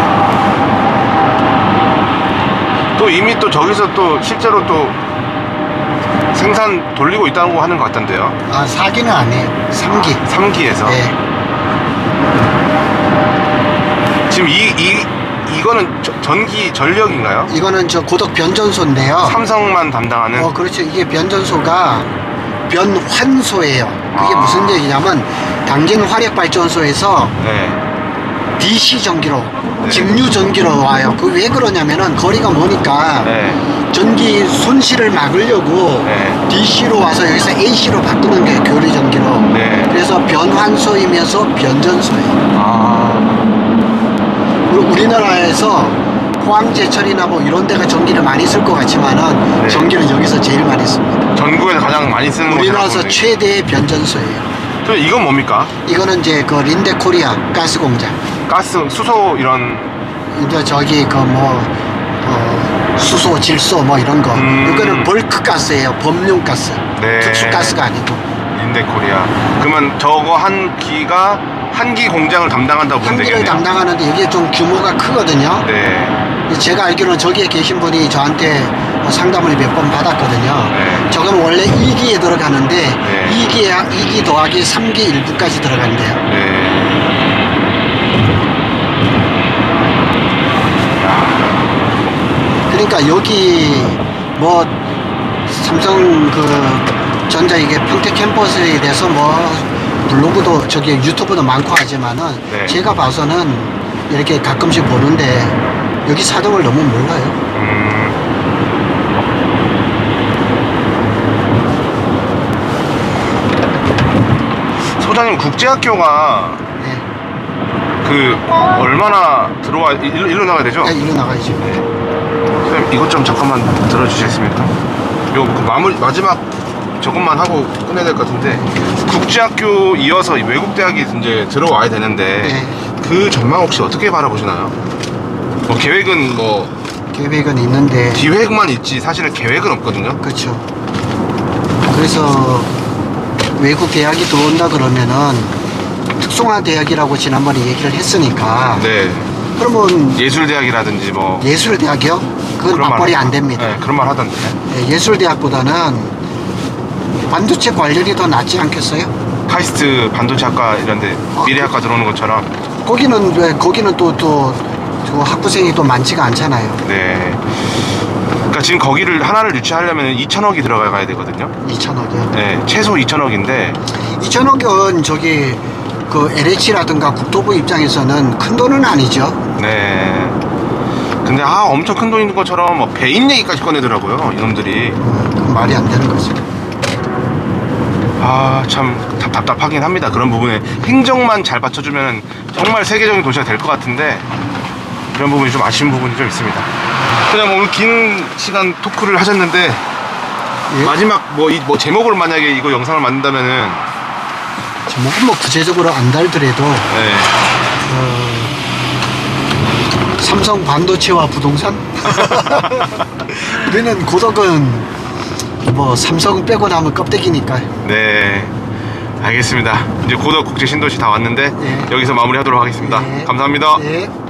또 이미 또 저기서 또 실제로 또 생산 돌리고 있다고 하는 것 같던데요. 아, 사기는 아니에요. 3기. 3기에서. 네. 지금 이거는 전기 전력인가요? 이거는 저 고덕 변전소인데요. 삼성만 담당하는. 그렇죠. 이게 변전소가 변환소예요. 그게 아. 무슨 얘기냐면 당진 화력발전소에서 네. DC 전기로 네. 직류 전기로 와요. 그 왜 그러냐면은 거리가 머니까 네. 전기 손실을 막으려고 네. DC로 와서 여기서 AC로 바꾸는 게 교리 전기로. 네. 그래서 변환소이면서 변전소예요. 아. 우리나라에서 포항제철이나 뭐 이런 데가 전기를 많이 쓸 것 같지만은 네. 전기는 여기서 제일 많이 씁니다. 전국에서 가장 많이 쓰는 우리나라에서 곳이라고 최대의 변전소예요. 저 이건 뭡니까? 이거는 이제 그 린데코리아 가스 공장. 가스, 수소 이런. 이제 저기 그 뭐 수소, 질소 뭐 이런 거. 이거는 벌크 가스예요. 범용 가스. 네. 특수 가스가 아니고. 린데코리아. 그러면 저거 한 기가 한 기 공장을 담당한다고 보면 한기를 되겠네요. 담당하는데 이게 좀 규모가 크거든요. 네. 제가 알기로는 저기에 계신 분이 저한테 상담을 몇 번 받았거든요. 네. 저건 원래 2기에 들어가는데 네. 2기 더하기 3기 일부까지 들어간대요. 네. 그러니까 여기 뭐 삼성 그 전자 이게 평택 캠퍼스에 대해서 뭐 블로그도 저기 유튜브도 많고 하지만은 네. 제가 봐서는 이렇게 가끔씩 보는데 여기 사정을 너무 몰라요. 소장님 국제학교가 네. 그 얼마나 들어와 일로 나가야 되죠? 네, 일로 나가야죠. 선생님 이것 좀 잠깐만 들어주시겠습니까? 요 그 마지막 저것만 하고 끝내야 될 것 같은데, 국제학교 이어서 외국 대학이 이제 들어와야 되는데 네. 그 전망 혹시 어떻게 바라보시나요? 뭐 계획은 뭐 계획은 있는데 기획만 있지 사실은 계획은 없거든요. 그렇죠. 그래서 외국 대학이 들어온다 그러면은 특성화 대학이라고 지난번에 얘기를 했으니까 네. 그러면 예술대학이라든지 뭐 예술대학이요? 그건 그런 말 맞벌이 하- 안 됩니다. 네, 그런 말 하던데. 예술대학보다는 반도체 관련이 더 낫지 않겠어요? 카이스트 반도체학과 이런데 미래학과 들어오는 것처럼. 거기는 왜 거기는 또 학부생이 또 많지가 않잖아요. 네. 그러니까 지금 거기를 하나를 유치하려면 2천억이 들어가야 되거든요. 2천억이요. 네, 최소 2천억인데 2천억은 저기 그 LH라든가 국토부 입장에서는 큰 돈은 아니죠. 네. 근데 엄청 큰 돈인 것처럼 뭐 배임 얘기까지 꺼내더라고요, 이놈들이. 그건 말이 안 되는 거죠. 참 답답하긴 합니다. 그런 부분에 행정만 잘 받쳐주면 정말 세계적인 도시가 될 것 같은데 그런 부분이 좀 아쉬운 부분이 좀 있습니다. 그냥 오늘 긴 시간 토크를 하셨는데 예? 마지막 뭐 제목을 만약에 이거 영상을 만든다면은 제목은 뭐 구체적으로 안 달더라도 네. 삼성 반도체와 부동산? 우리는 고덕은 뭐 삼성 빼고 나면 껍데기니까. 네, 알겠습니다. 이제 고덕 국제 신도시 다 왔는데 예. 여기서 마무리하도록 하겠습니다. 예. 감사합니다. 예.